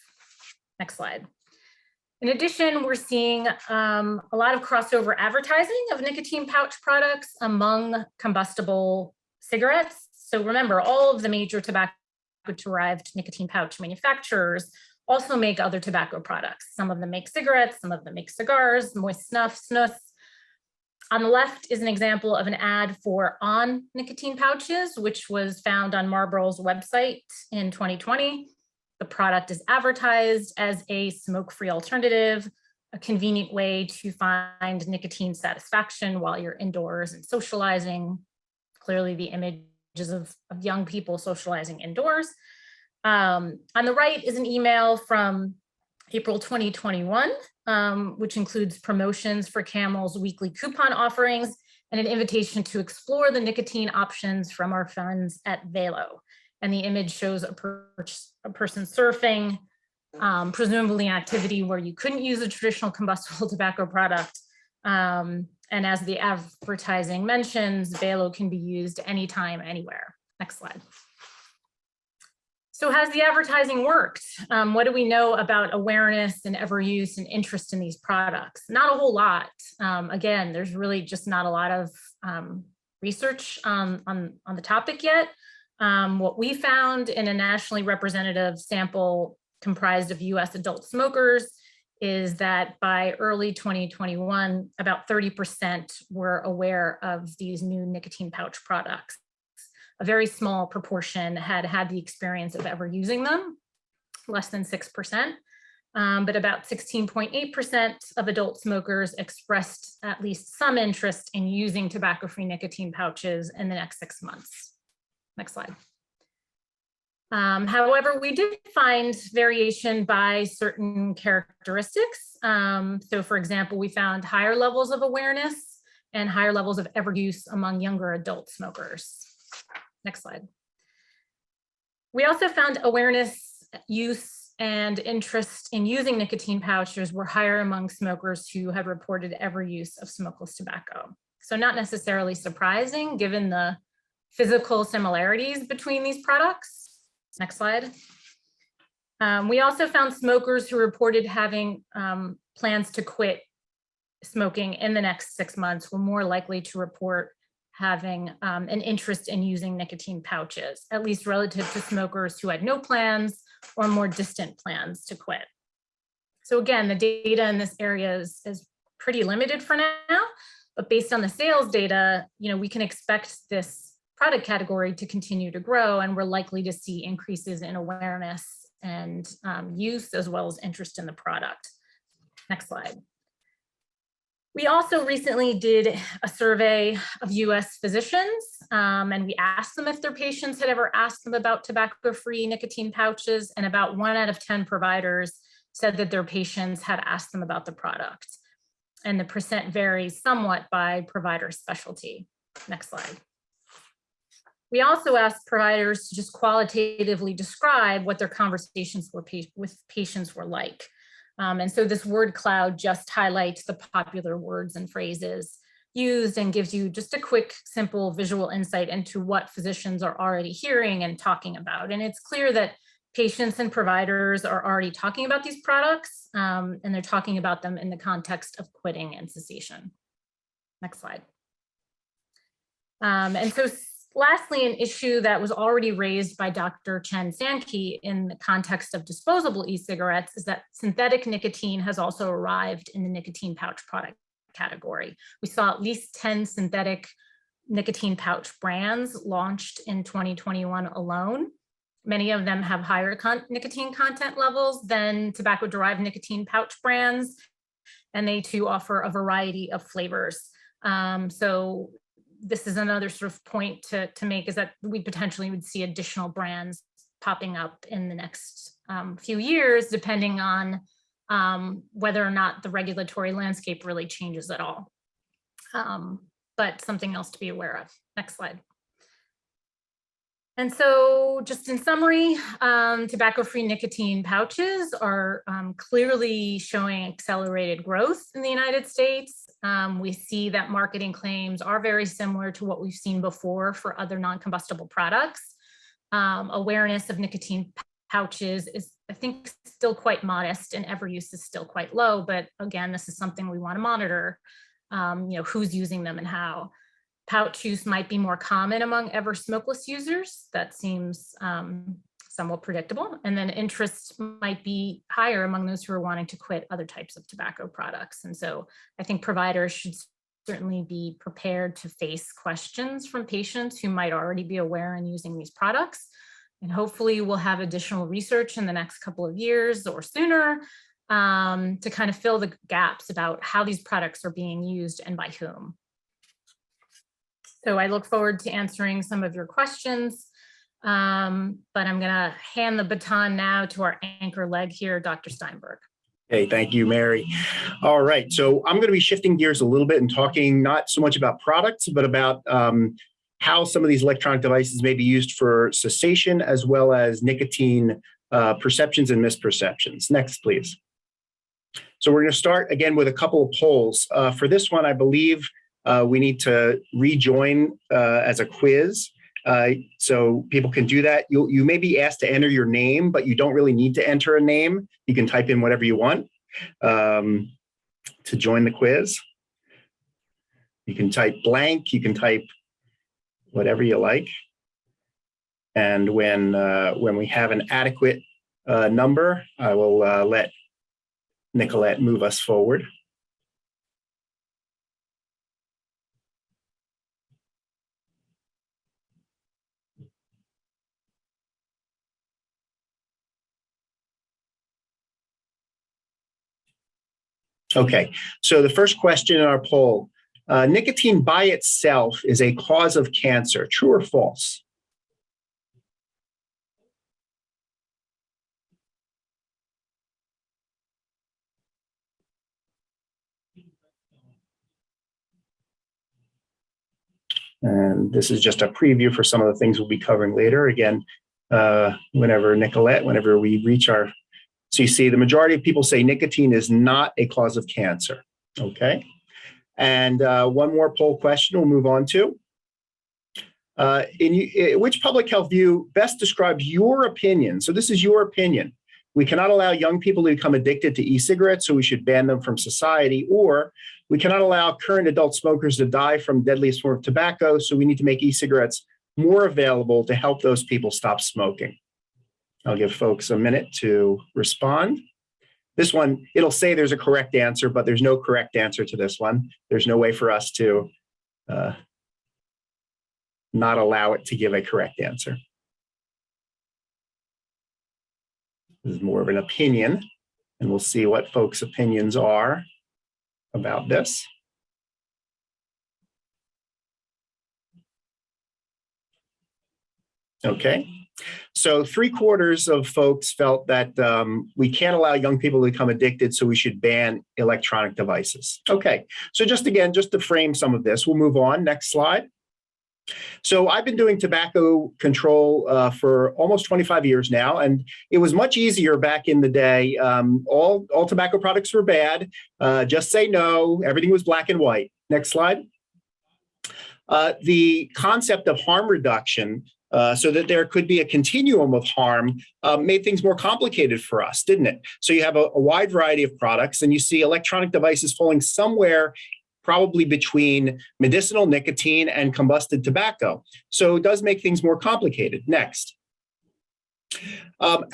Next slide. In addition, we're seeing a lot of crossover advertising of nicotine pouch products among combustible cigarettes. So remember, all of the major tobacco-derived nicotine pouch manufacturers also make other tobacco products. Some of them make cigarettes, some of them make cigars, moist snuff, snus. On the left is an example of an ad for On nicotine pouches, which was found on Marlboro's website in 2020. The product is advertised as a smoke-free alternative, a convenient way to find nicotine satisfaction while you're indoors and socializing. Clearly the images of young people socializing indoors. On the right is an email from April 2021, which includes promotions for Camel's weekly coupon offerings and an invitation to explore the nicotine options from our friends at Velo. And the image shows a person surfing, presumably an activity where you couldn't use a traditional combustible tobacco product. And as the advertising mentions, Velo can be used anytime, anywhere. Next slide. So has the advertising worked? What do we know about awareness and ever use and interest in these products? Not a whole lot. Again, there's really just not a lot of research on the topic yet. What we found in a nationally representative sample comprised of US adult smokers is that by early 2021, about 30% were aware of these new nicotine pouch products. A very small proportion had had the experience of ever using them, less than 6%, but about 16.8% of adult smokers expressed at least some interest in using tobacco-free nicotine pouches in the next 6 months. Next slide. However, we did find variation by certain characteristics. So for example, we found higher levels of awareness and higher levels of ever use among younger adult smokers. Next slide. We also found awareness, use, and interest in using nicotine pouches were higher among smokers who had reported ever use of smokeless tobacco. So not necessarily surprising given the physical similarities between these products. Next slide. We also found smokers who reported having plans to quit smoking in the next 6 months were more likely to report having an interest in using nicotine pouches, at least relative to smokers who had no plans or more distant plans to quit. So again, the data in this area is pretty limited for now, but based on the sales data, we can expect this product category to continue to grow, and we're likely to see increases in awareness and use as well as interest in the product. Next slide. We also recently did a survey of US physicians, and we asked them if their patients had ever asked them about tobacco-free nicotine pouches, and about 1 out of 10 providers said that their patients had asked them about the product. And the percent varies somewhat by provider specialty. Next slide. We also asked providers to just qualitatively describe what their conversations with patients were like. And so this word cloud just highlights the popular words and phrases used and gives you just a quick, simple visual insight into what physicians are already hearing and talking about. And it's clear that patients and providers are already talking about these products, and they're talking about them in the context of quitting and cessation. Next slide. And so lastly, an issue that was already raised by Dr. Chen Sankey in the context of disposable e-cigarettes is that synthetic nicotine has also arrived in the nicotine pouch product category. We saw at least 10 synthetic nicotine pouch brands launched in 2021 alone. Many of them have higher nicotine content levels than tobacco-derived nicotine pouch brands, and they too offer a variety of flavors. So this is another sort of point to make, is that we potentially would see additional brands popping up in the next few years, depending on whether or not the regulatory landscape really changes at all. But something else to be aware of. Next slide. And so just in summary, tobacco-free nicotine pouches are clearly showing accelerated growth in the United States. We see that marketing claims are very similar to what we've seen before for other non-combustible products. Awareness of nicotine pouches is, I think, still quite modest, and ever use is still quite low. But again, this is something we want to monitor, who's using them and how. Pouch use might be more common among ever smokeless users. That seems somewhat predictable. And then interest might be higher among those who are wanting to quit other types of tobacco products. And so I think providers should certainly be prepared to face questions from patients who might already be aware and using these products. And hopefully we'll have additional research in the next couple of years or sooner to kind of fill the gaps about how these products are being used and by whom. So I look forward to answering some of your questions, but I'm gonna hand the baton now to our anchor leg here, Dr. Steinberg. Hey, thank you, Mary. All right, so I'm going to be shifting gears a little bit and talking not so much about products, but about how some of these electronic devices may be used for cessation as well as nicotine perceptions and misperceptions. Next, please. So we're going to start again with a couple of polls. For this one, I believe we need to rejoin as a quiz. So people can do that. You may be asked to enter your name, but you don't really need to enter a name. You can type in whatever you want to join the quiz. You can type blank, you can type whatever you like. And when we have an adequate number, I will let Nicolette move us forward. Okay, so the first question in our poll, nicotine by itself is a cause of cancer, true or false? And this is just a preview for some of the things we'll be covering later. Again, whenever we reach our, so you see the majority of people say nicotine is not a cause of cancer, okay? And one more poll question we'll move on to. Which public health view best describes your opinion? So this is your opinion. We cannot allow young people to become addicted to e-cigarettes, so we should ban them from society, or we cannot allow current adult smokers to die from deadliest form of tobacco, so we need to make e-cigarettes more available to help those people stop smoking. I'll give folks a minute to respond. This one, it'll say there's a correct answer, but there's no correct answer to this one. There's no way for us to not allow it to give a correct answer. This is more of an opinion, and we'll see what folks' opinions are about this. Okay, so 3/4 of folks felt that we can't allow young people to become addicted, so we should ban electronic devices. Okay, so just to frame some of this, we'll move on. Next slide. So I've been doing tobacco control for almost 25 years now, and it was much easier back in the day. All tobacco products were bad. Just say no. Everything was black and white. Next slide. The concept of harm reduction, so that there could be a continuum of harm, made things more complicated for us, didn't it? So you have a wide variety of products, and you see electronic devices falling somewhere probably between medicinal nicotine and combusted tobacco. So it does make things more complicated. Next.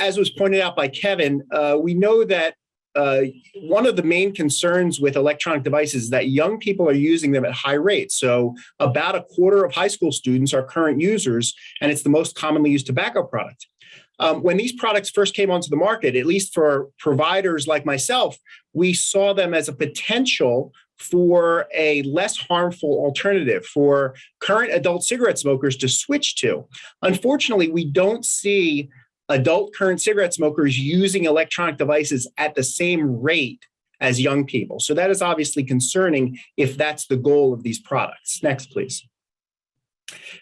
As was pointed out by Kevin, we know that one of the main concerns with electronic devices is that young people are using them at high rates. So about 1/4 of high school students are current users, and it's the most commonly used tobacco product. When these products first came onto the market, at least for providers like myself, we saw them as a potential for a less harmful alternative for current adult cigarette smokers to switch to. Unfortunately, we don't see adult current cigarette smokers using electronic devices at the same rate as young people. So that is obviously concerning if that's the goal of these products. Next, please.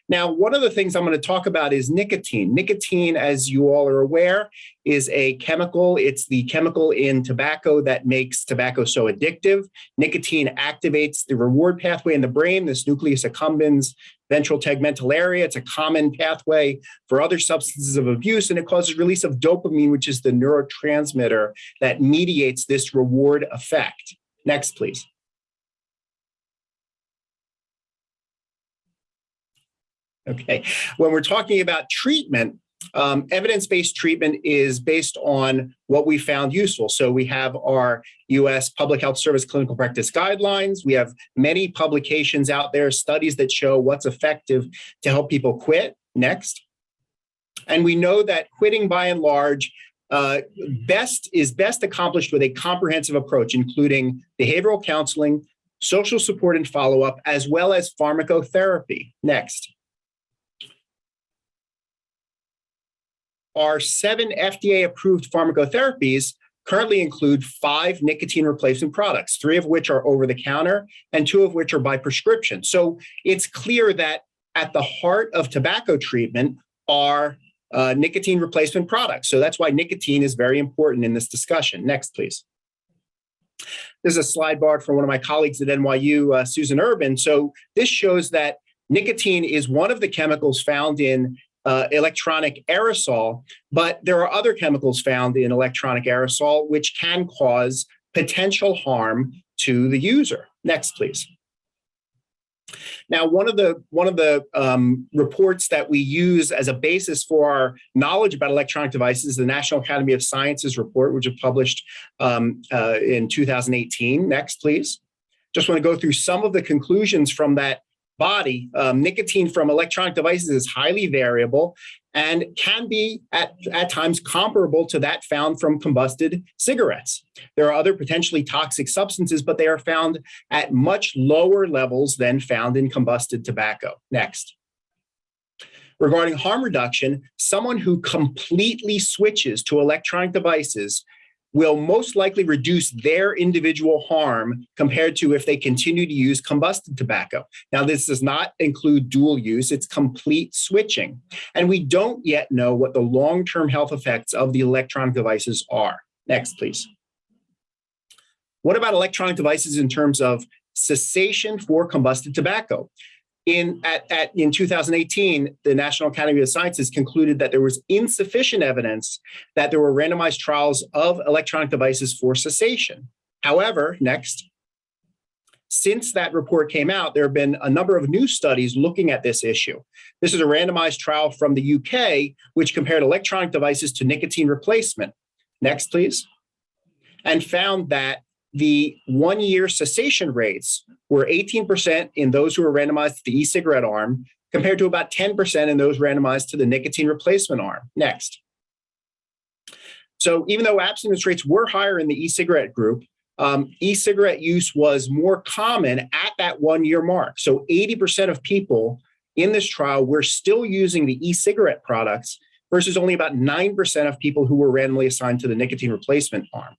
Now, one of the things I'm going to talk about is nicotine. Nicotine, as you all are aware, is a chemical. It's the chemical in tobacco that makes tobacco so addictive. Nicotine activates the reward pathway in the brain, this nucleus accumbens ventral tegmental area. It's a common pathway for other substances of abuse, and it causes release of dopamine, which is the neurotransmitter that mediates this reward effect. Next, please. Okay, when we're talking about treatment, Evidence-based treatment is based on what we found useful. So we have our U.S. Public Health Service clinical practice guidelines. We have many publications out there, studies that show what's effective to help people quit. Next. And we know that quitting by and large is best accomplished with a comprehensive approach, including behavioral counseling, social support and follow-up, as well as pharmacotherapy. Next. Our 7 FDA-approved pharmacotherapies currently include 5 nicotine replacement products, 3 of which are over-the-counter and 2 of which are by prescription. So it's clear that at the heart of tobacco treatment are nicotine replacement products. So that's why nicotine is very important in this discussion. Next, please. This is a slide bar from one of my colleagues at NYU, Susan Urban. So this shows that nicotine is one of the chemicals found in electronic aerosol, but there are other chemicals found in electronic aerosol which can cause potential harm to the user. Next, please. Now, one of the reports that we use as a basis for our knowledge about electronic devices is the National Academy of Sciences report, which was published in 2018. Next, please. Just want to go through some of the conclusions from that body. Nicotine from electronic devices is highly variable and can be at times comparable to that found from combusted cigarettes. There are other potentially toxic substances, but they are found at much lower levels than found in combusted tobacco. Next. Regarding harm reduction, someone who completely switches to electronic devices will most likely reduce their individual harm compared to if they continue to use combusted tobacco. Now, this does not include dual use, it's complete switching. And we don't yet know what the long-term health effects of the electronic devices are. Next, please. What about electronic devices in terms of cessation for combusted tobacco? In 2018, the National Academy of Sciences concluded that there was insufficient evidence that there were randomized trials of electronic devices for cessation. However, next, since that report came out, there have been a number of new studies looking at this issue. This is a randomized trial from the UK, which compared electronic devices to nicotine replacement. Next, please. And found that the 1-year cessation rates were 18% in those who were randomized to the e-cigarette arm, compared to about 10% in those randomized to the nicotine replacement arm. Next. So even though abstinence rates were higher in the e-cigarette group, e-cigarette use was more common at that 1-year mark. So 80% of people in this trial were still using the e-cigarette products versus only about 9% of people who were randomly assigned to the nicotine replacement arm.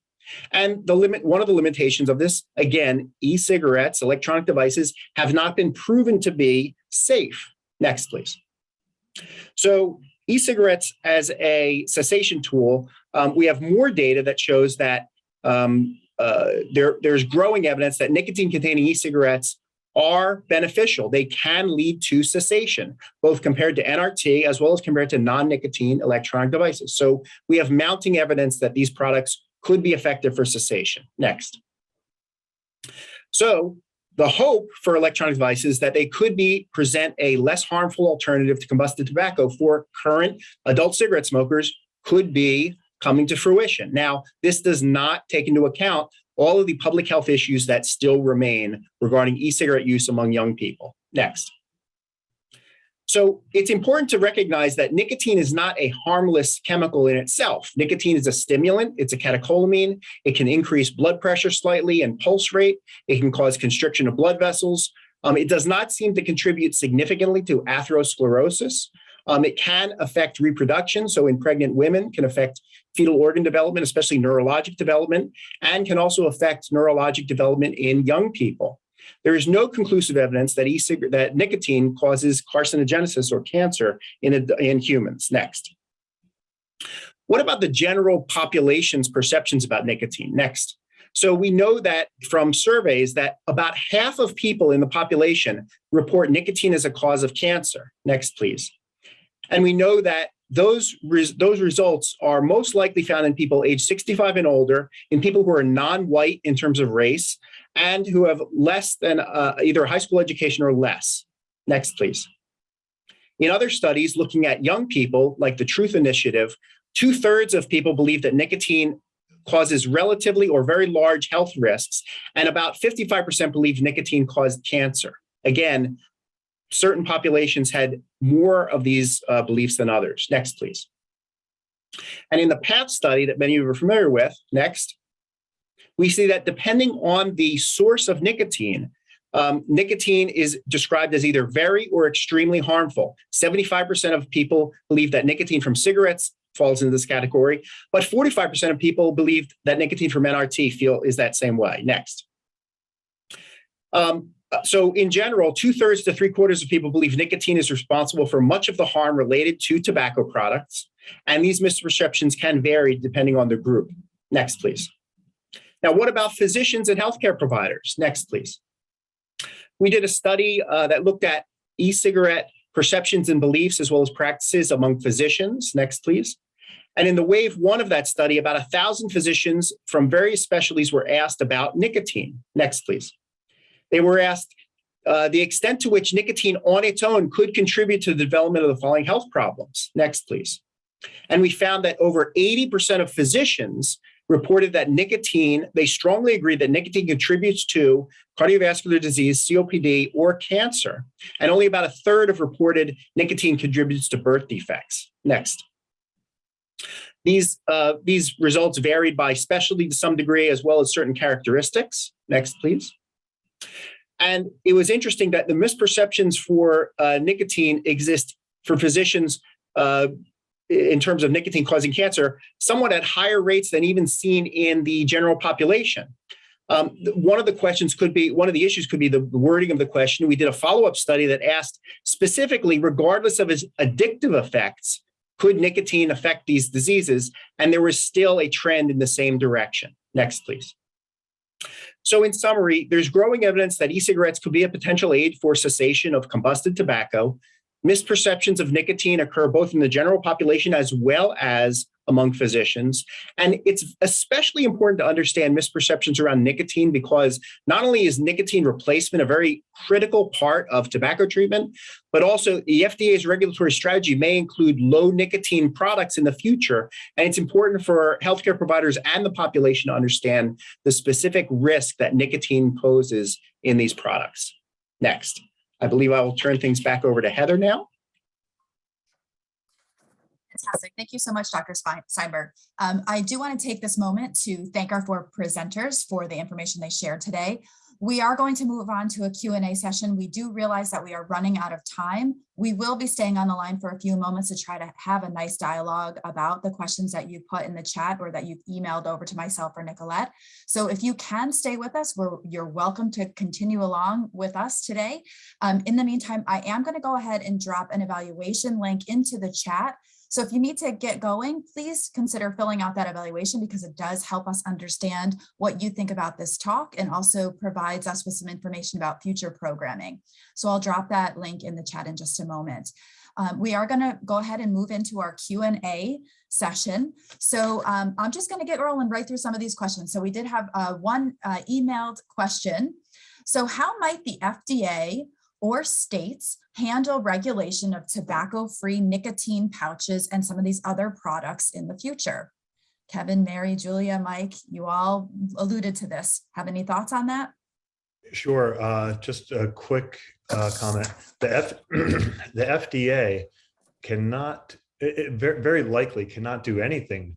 And one of the limitations of this, again, e-cigarettes, electronic devices, have not been proven to be safe. Next, please. So e-cigarettes as a cessation tool, we have more data that shows that there's growing evidence that nicotine-containing e-cigarettes are beneficial. They can lead to cessation, both compared to NRT as well as compared to non-nicotine electronic devices. So we have mounting evidence that these products could be effective for cessation. Next. So the hope for electronic devices is that they could present a less harmful alternative to combusted tobacco for current adult cigarette smokers could be coming to fruition. Now, this does not take into account all of the public health issues that still remain regarding e-cigarette use among young people. Next. So it's important to recognize that nicotine is not a harmless chemical in itself. Nicotine is a stimulant. It's a catecholamine. It can increase blood pressure slightly and pulse rate. It can cause constriction of blood vessels. It does not seem to contribute significantly to atherosclerosis. It can affect reproduction. So in pregnant women, can affect fetal organ development, especially neurologic development, and can also affect neurologic development in young people. There is no conclusive evidence that nicotine causes carcinogenesis or cancer in humans. Next. What about the general population's perceptions about nicotine? Next. So we know that from surveys that about half of people in the population report nicotine as a cause of cancer. Next, please. And we know that those results are most likely found in people age 65 and older, in people who are non-white in terms of race, and who have less than either a high school education or less. Next, please. In other studies looking at young people, like the Truth Initiative, 2/3 of people believe that nicotine causes relatively or very large health risks, and about 55% believe nicotine caused cancer. Again, certain populations had more of these beliefs than others. Next, please. And in the PATH study that many of you are familiar with, next, we see that depending on the source of nicotine, nicotine is described as either very or extremely harmful. 75% of people believe that nicotine from cigarettes falls into this category, but 45% of people believe that nicotine from NRT is that same way. Next. So in general, 2/3 to 3/4 of people believe nicotine is responsible for much of the harm related to tobacco products, and these misperceptions can vary depending on the group. Next, please. Now, what about physicians and healthcare providers? Next, please. We did a study that looked at e-cigarette perceptions and beliefs as well as practices among physicians. Next, please. And in the wave one of that study, about 1,000 physicians from various specialties were asked about nicotine. Next, please. They were asked the extent to which nicotine on its own could contribute to the development of the following health problems. Next, please. And we found that over 80% of physicians reported that they strongly agree that nicotine contributes to cardiovascular disease, COPD, or cancer. And only about 1/3 have reported nicotine contributes to birth defects. Next. These results varied by specialty to some degree, as well as certain characteristics. Next, please. And it was interesting that the misperceptions for nicotine exist for physicians in terms of nicotine causing cancer, somewhat at higher rates than even seen in the general population. One of the issues could be the wording of the question. We did a follow-up study that asked specifically, regardless of its addictive effects, could nicotine affect these diseases? And there was still a trend in the same direction. Next, please. So in summary, there's growing evidence that e-cigarettes could be a potential aid for cessation of combusted tobacco. Misperceptions of nicotine occur both in the general population as well as among physicians. And it's especially important to understand misperceptions around nicotine because not only is nicotine replacement a very critical part of tobacco treatment, but also the FDA's regulatory strategy may include low nicotine products in the future. And it's important for healthcare providers and the population to understand the specific risk that nicotine poses in these products. Next. I believe I will turn things back over to Heather now. Fantastic. Thank you so much, Dr. Steinberg. I do want to take this moment to thank our 4 presenters for the information they shared today. We are going to move on to a Q&A session. We do realize that we are running out of time. We will be staying on the line for a few moments to try to have a nice dialogue about the questions that you put in the chat or that you've emailed over to myself or Nicolette. So if you can stay with us, you're welcome to continue along with us today. In the meantime, I am going to go ahead and drop an evaluation link into the chat. So if you need to get going, please consider filling out that evaluation because it does help us understand what you think about this talk and also provides us with some information about future programming. So I'll drop that link in the chat in just a moment. We are going to go ahead and move into our Q&A session. So I'm just going to get rolling right through some of these questions. So we did have one emailed question. So how might the FDA or states handle regulation of tobacco-free nicotine pouches and some of these other products in the future? Kevin, Mary, Julia, Mike, you all alluded to this. Have any thoughts on that? Sure. Just a quick comment. The FDA cannot, very likely cannot do anything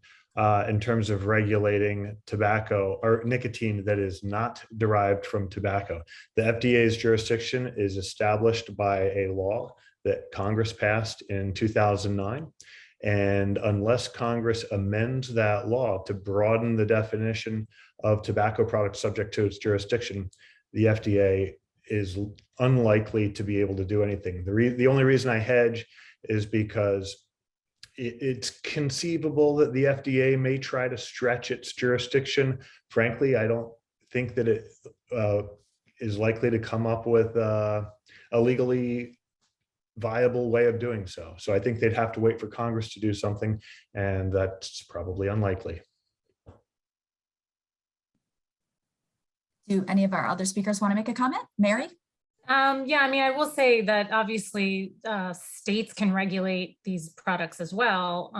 in terms of regulating tobacco or nicotine that is not derived from tobacco. The FDA's jurisdiction is established by a law that Congress passed in 2009. And unless Congress amends that law to broaden the definition of tobacco products subject to its jurisdiction, the FDA is unlikely to be able to do anything. The only reason I hedge is because it's conceivable that the FDA may try to stretch its jurisdiction. Frankly, I don't think that it is likely to come up with a legally viable way of doing so. So I think they'd have to wait for Congress to do something, and that's probably unlikely. Do any of our other speakers want to make a comment? Mary? Yeah, I mean, I will say that obviously states can regulate these products as well.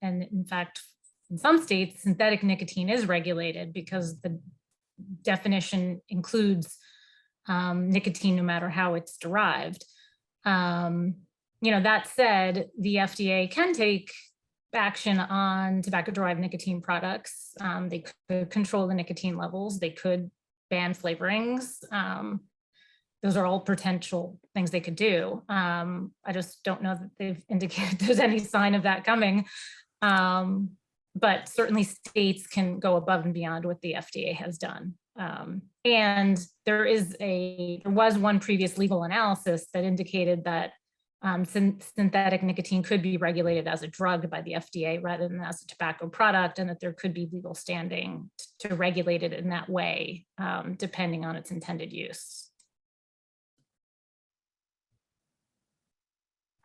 And in fact, in some states, synthetic nicotine is regulated because the definition includes nicotine no matter how it's derived. That said, the FDA can take action on tobacco-derived nicotine products. They could control the nicotine levels. They could ban flavorings. Those are all potential things they could do. I just don't know that they've indicated there's any sign of that coming. But certainly states can go above and beyond what the FDA has done. And there was one previous legal analysis that indicated that synthetic nicotine could be regulated as a drug by the FDA rather than as a tobacco product, and that there could be legal standing to regulate it in that way, depending on its intended use.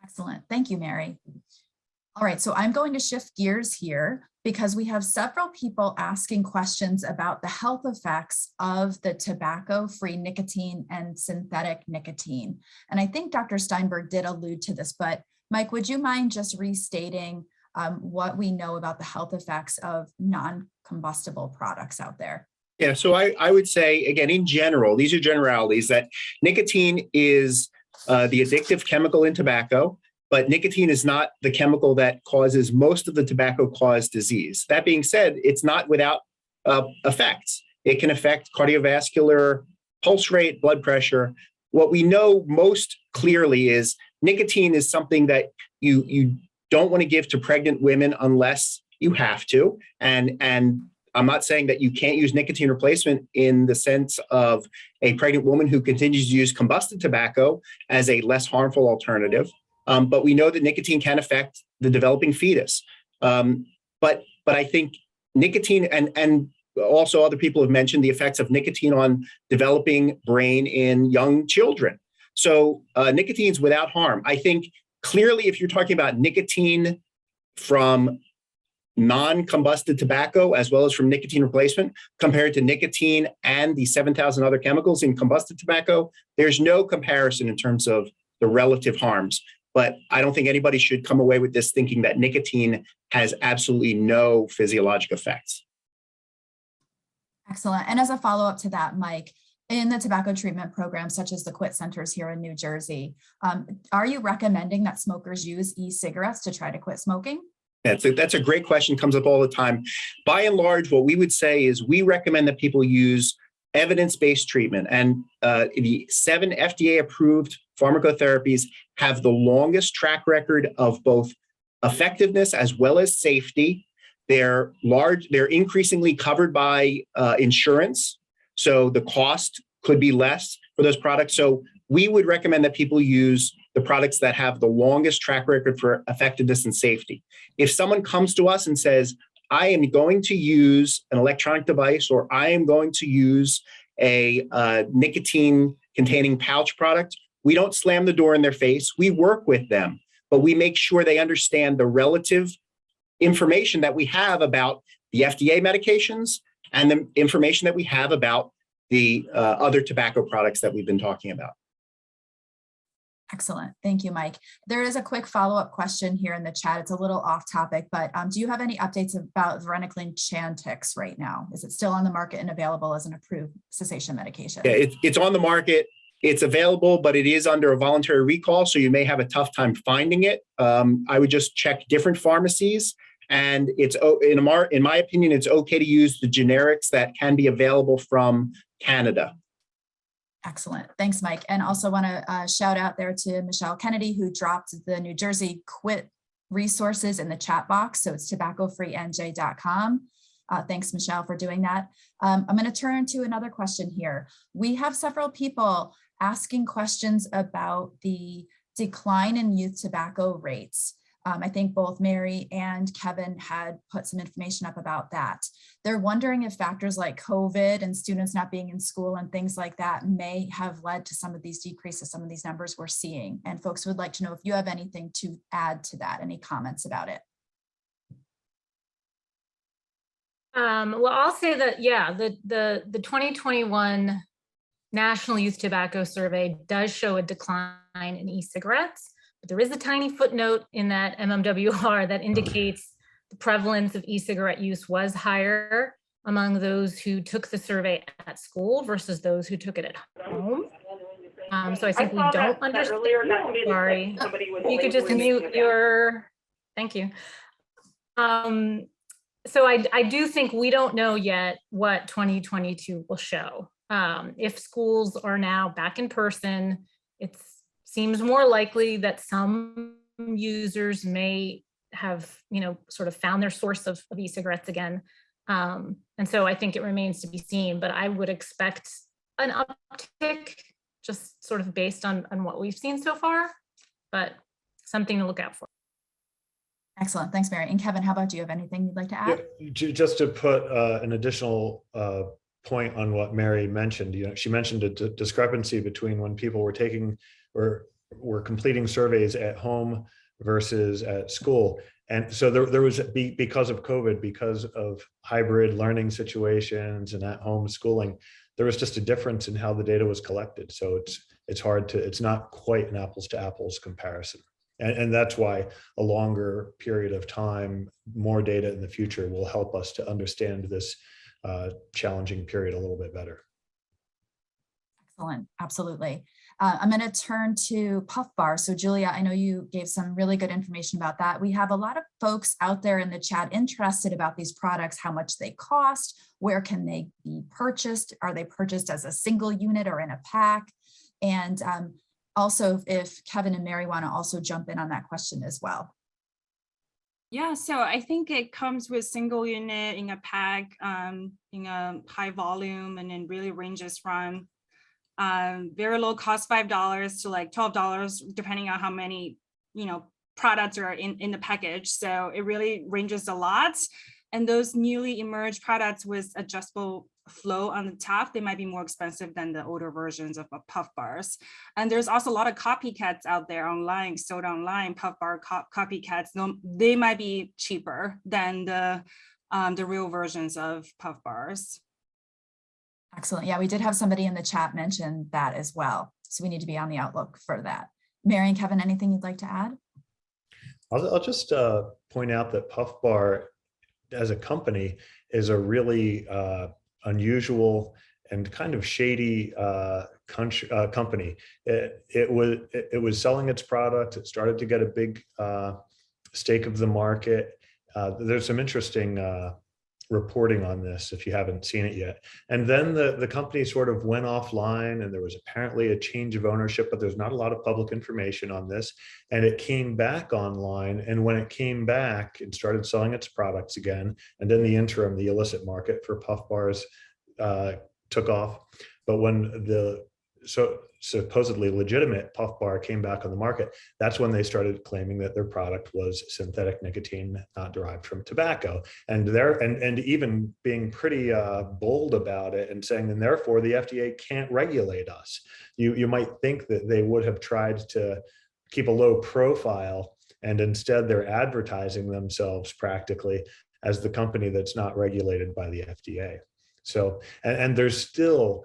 Excellent. Thank you, Mary. All right, so I'm going to shift gears here because we have several people asking questions about the health effects of the tobacco-free nicotine and synthetic nicotine. And I think Dr. Steinberg did allude to this, but Mike, would you mind just restating what we know about the health effects of non-combustible products out there? Yeah, so I would say, again, in general, these are generalities, that nicotine is the addictive chemical in tobacco, but nicotine is not the chemical that causes most of the tobacco-caused disease. That being said, it's not without effects. It can affect cardiovascular, pulse rate, blood pressure. What we know most clearly is nicotine is something that you don't want to give to pregnant women unless you have to. And I'm not saying that you can't use nicotine replacement in the sense of a pregnant woman who continues to use combusted tobacco as a less harmful alternative. But we know that nicotine can affect the developing fetus. But I think nicotine, and also other people have mentioned the effects of nicotine on developing brain in young children. So nicotine's without harm. I think clearly if you're talking about nicotine from non-combusted tobacco as well as from nicotine replacement compared to nicotine and the 7,000 other chemicals in combusted tobacco, there's no comparison in terms of the relative harms. But I don't think anybody should come away with this thinking that nicotine has absolutely no physiologic effects. Excellent. And as a follow-up to that, Mike, in the tobacco treatment programs, such as the quit centers here in New Jersey, are you recommending that smokers use e-cigarettes to try to quit smoking? That's a great question, comes up all the time. By and large, what we would say is we recommend that people use evidence-based treatment. And the 7 FDA-approved pharmacotherapies have the longest track record of both effectiveness as well as safety. They're increasingly covered by insurance, so the cost could be less for those products. So we would recommend that people use the products that have the longest track record for effectiveness and safety. If someone comes to us and says, I am going to use an electronic device, or I am going to use a nicotine-containing pouch product, we don't slam the door in their face. We work with them, but we make sure they understand the relative information that we have about the FDA medications and the information that we have about the other tobacco products that we've been talking about. Excellent. Thank you, Mike. There is a quick follow-up question here in the chat. It's a little off topic, but do you have any updates about varenicline Chantix right now? Is it still on the market and available as an approved cessation medication? Yeah, it's on the market. It's available, but it is under a voluntary recall, so you may have a tough time finding it. I would just check different pharmacies, and it's in my opinion, it's okay to use the generics that can be available from Canada. Excellent. Thanks, Mike. And also want to shout out there to Michelle Kennedy, who dropped the New Jersey quit resources in the chat box. So it's tobaccofreenj.com. Thanks, Michelle, for doing that. I'm going to turn to another question here. We have several people asking questions about the decline in youth tobacco rates. I think both Mary and Kevin had put some information up about that. They're wondering if factors like COVID and students not being in school and things like that may have led to some of these decreases, some of these numbers we're seeing. And folks would like to know if you have anything to add to that, any comments about it. Well, I'll say that, yeah, the 2021 National Youth Tobacco Survey does show a decline in e-cigarettes, but there is a tiny footnote in that MMWR that indicates the prevalence of e-cigarette use was higher among those who took the survey at school versus those who took it at home. So I think we don't understand. Sorry, you could just mute your, thank you. So I do think we don't know yet what 2022 will show. If schools are now back in person, it seems more likely that some users may have, sort of found their source of e-cigarettes again. And so I think it remains to be seen, but I would expect an uptick just sort of based on what we've seen so far, but something to look out for. Excellent. Thanks, Mary. And Kevin, how about you? Have anything you'd like to add? Yeah, just to put an additional point on what Mary mentioned, she mentioned a discrepancy between when people were taking or were completing surveys at home versus at school. And so there was, because of COVID, because of hybrid learning situations and at home schooling, there was just a difference in how the data was collected. So it's not quite an apples to apples comparison. And that's why a longer period of time, more data in the future will help us to understand this challenging period a little bit better. Excellent. Absolutely. I'm going to turn to Puff Bar. So Julia, I know you gave some really good information about that. We have a lot of folks out there in the chat interested about these products, how much they cost, where can they be purchased? Are they purchased as a single unit or in a pack? And also if Kevin and Mary want to also jump in on that question as well. Yeah, so I think it comes with single unit in a pack, in a high volume, and then really ranges from very low cost $5 to like $12, depending on how many products are in the package. So it really ranges a lot. And those newly emerged products with adjustable flow on the top, they might be more expensive than the older versions of Puff Bars. And there's also a lot of copycats out there online, sold online, Puff Bar copycats. They might be cheaper than the real versions of Puff Bars. Excellent. Yeah, we did have somebody in the chat mention that as well. So we need to be on the outlook for that. Mary and Kevin, anything you'd like to add? I'll just point out that Puff Bar as a company is a really unusual and kind of shady company. It was selling its product. It started to get a big stake of the market. There's some interesting reporting on this if you haven't seen it yet. And then the company sort of went offline, and there was apparently a change of ownership, but there's not a lot of public information on this. And it came back online. And when it came back, it started selling its products again. And in the interim, the illicit market for Puff Bars took off. But when the supposedly legitimate Puff Bar came back on the market, that's when they started claiming that their product was synthetic nicotine, not derived from tobacco. And even being pretty bold about it and saying, and therefore the FDA can't regulate us. You might think that they would have tried to keep a low profile, and instead they're advertising themselves practically as the company that's not regulated by the FDA. So, and there's still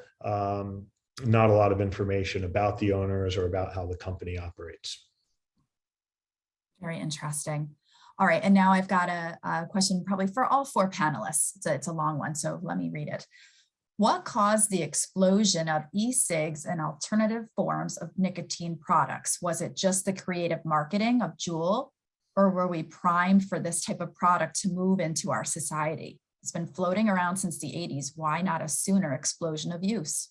not a lot of information about the owners or about how the company operates. Very interesting. All right, and now I've got a question probably for all four panelists. It's a long one, so let me read it. What caused the explosion of e-cigs and alternative forms of nicotine products? Was it just the creative marketing of Juul, or were we primed for this type of product to move into our society? It's been floating around since the 80s. Why not a sooner explosion of use?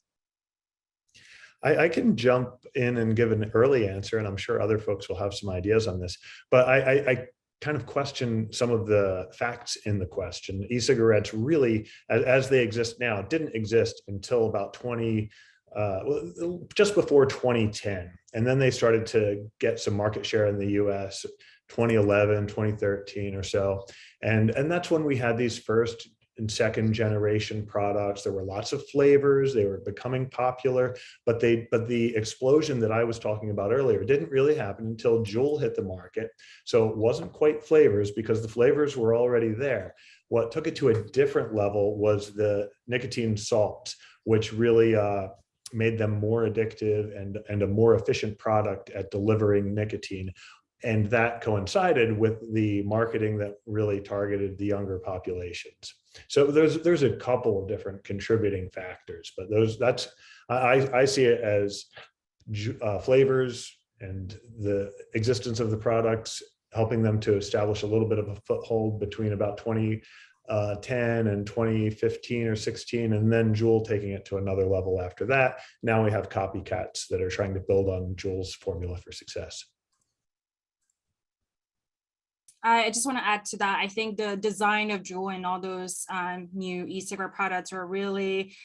I can jump in and give an early answer, and I'm sure other folks will have some ideas on this, but I kind of question some of the facts in the question. E-cigarettes really, as they exist now, didn't exist until about just before 2010. And then they started to get some market share in the US, 2011, 2013 or so. And that's when we had these first and second generation products. There were lots of flavors. They were becoming popular, but the explosion that I was talking about earlier didn't really happen until Juul hit the market. So it wasn't quite flavors, because the flavors were already there. What took it to a different level was the nicotine salts, which really made them more addictive and a more efficient product at delivering nicotine. And that coincided with the marketing that really targeted the younger populations. So there's a couple of different contributing factors, but I see it as flavors and the existence of the products helping them to establish a little bit of a foothold between about 2010 and 2015 or 16, and then Juul taking it to another level after that. Now we have copycats that are trying to build on Juul's formula for success. I just want to add to that. I think the design of Juul and all those new e-cigarette products are really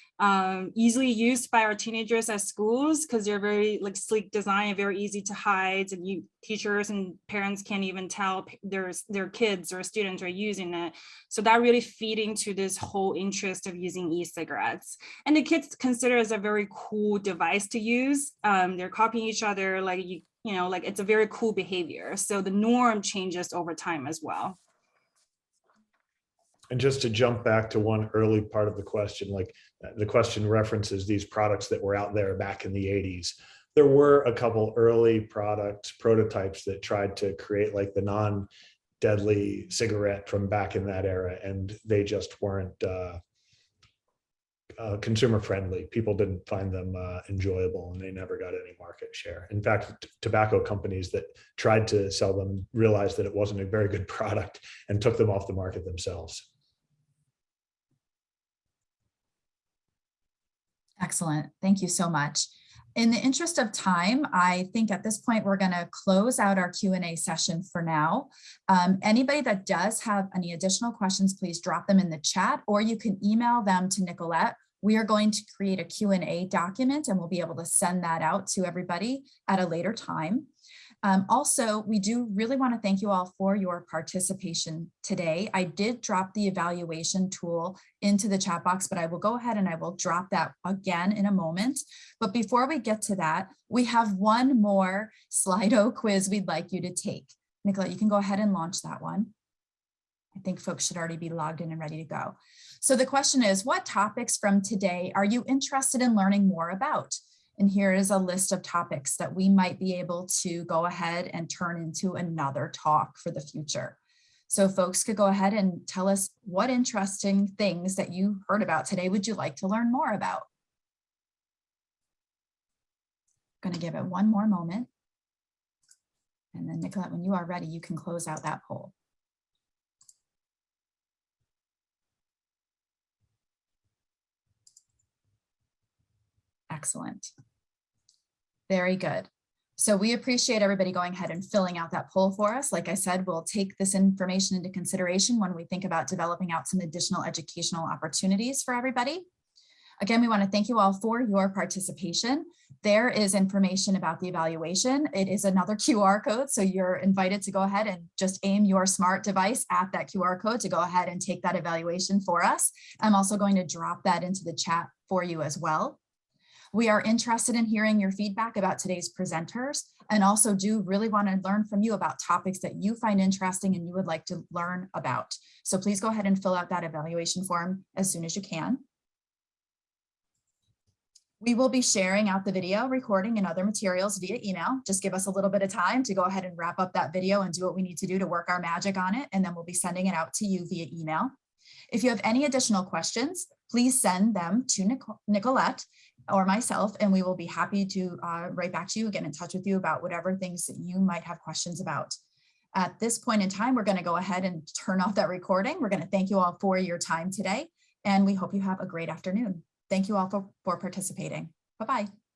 easily used by our teenagers at schools because they're very like sleek design, very easy to hide, and teachers and parents can't even tell their kids or students are using it. So that really feeding to this whole interest of using e-cigarettes. And the kids consider it as a very cool device to use. They're copying each other, like like it's a very cool behavior. So the norm changes over time as well. And just to jump back to one early part of the question, like the question references these products that were out there back in the 80s. There were a couple early prototypes that tried to create like the non-deadly cigarette from back in that era, and they just weren't consumer friendly. People didn't find them enjoyable, and they never got any market share. In fact, tobacco companies that tried to sell them realized that it wasn't a very good product and took them off the market themselves. Excellent. Thank you so much. In the interest of time, I think at this point, we're going to close out our Q&A session for now. Anybody that does have any additional questions, please drop them in the chat, or you can email them to Nicolette. We are going to create a Q&A document, and we'll be able to send that out to everybody at a later time. Also, we do really want to thank you all for your participation today. I did drop the evaluation tool into the chat box, but I will go ahead and I will drop that again in a moment. But before we get to that, we have one more Slido quiz we'd like you to take. Nicolette, you can go ahead and launch that one. I think folks should already be logged in and ready to go. So the question is, what topics from today are you interested in learning more about? And here is a list of topics that we might be able to go ahead and turn into another talk for the future. So folks could go ahead and tell us what interesting things that you heard about today would you like to learn more about? I'm going to give it one more moment. And then Nicolette, when you are ready, you can close out that poll. Excellent. Very good. So we appreciate everybody going ahead and filling out that poll for us. Like I said, we'll take this information into consideration when we think about developing out some additional educational opportunities for everybody. Again, we want to thank you all for your participation. There is information about the evaluation. It is another QR code, so you're invited to go ahead and just aim your smart device at that QR code to go ahead and take that evaluation for us. I'm also going to drop that into the chat for you as well. We are interested in hearing your feedback about today's presenters, and also do really want to learn from you about topics that you find interesting and you would like to learn about. So please go ahead and fill out that evaluation form as soon as you can. We will be sharing out the video recording and other materials via email. Just give us a little bit of time to go ahead and wrap up that video and do what we need to do to work our magic on it, and then we'll be sending it out to you via email. If you have any additional questions, please send them to Nicolette or myself, and we will be happy to write back to you, get in touch with you about whatever things that you might have questions about. At this point in time, we're going to go ahead and turn off that recording. We're going to thank you all for your time today, and we hope you have a great afternoon. Thank you all for participating. Bye-bye.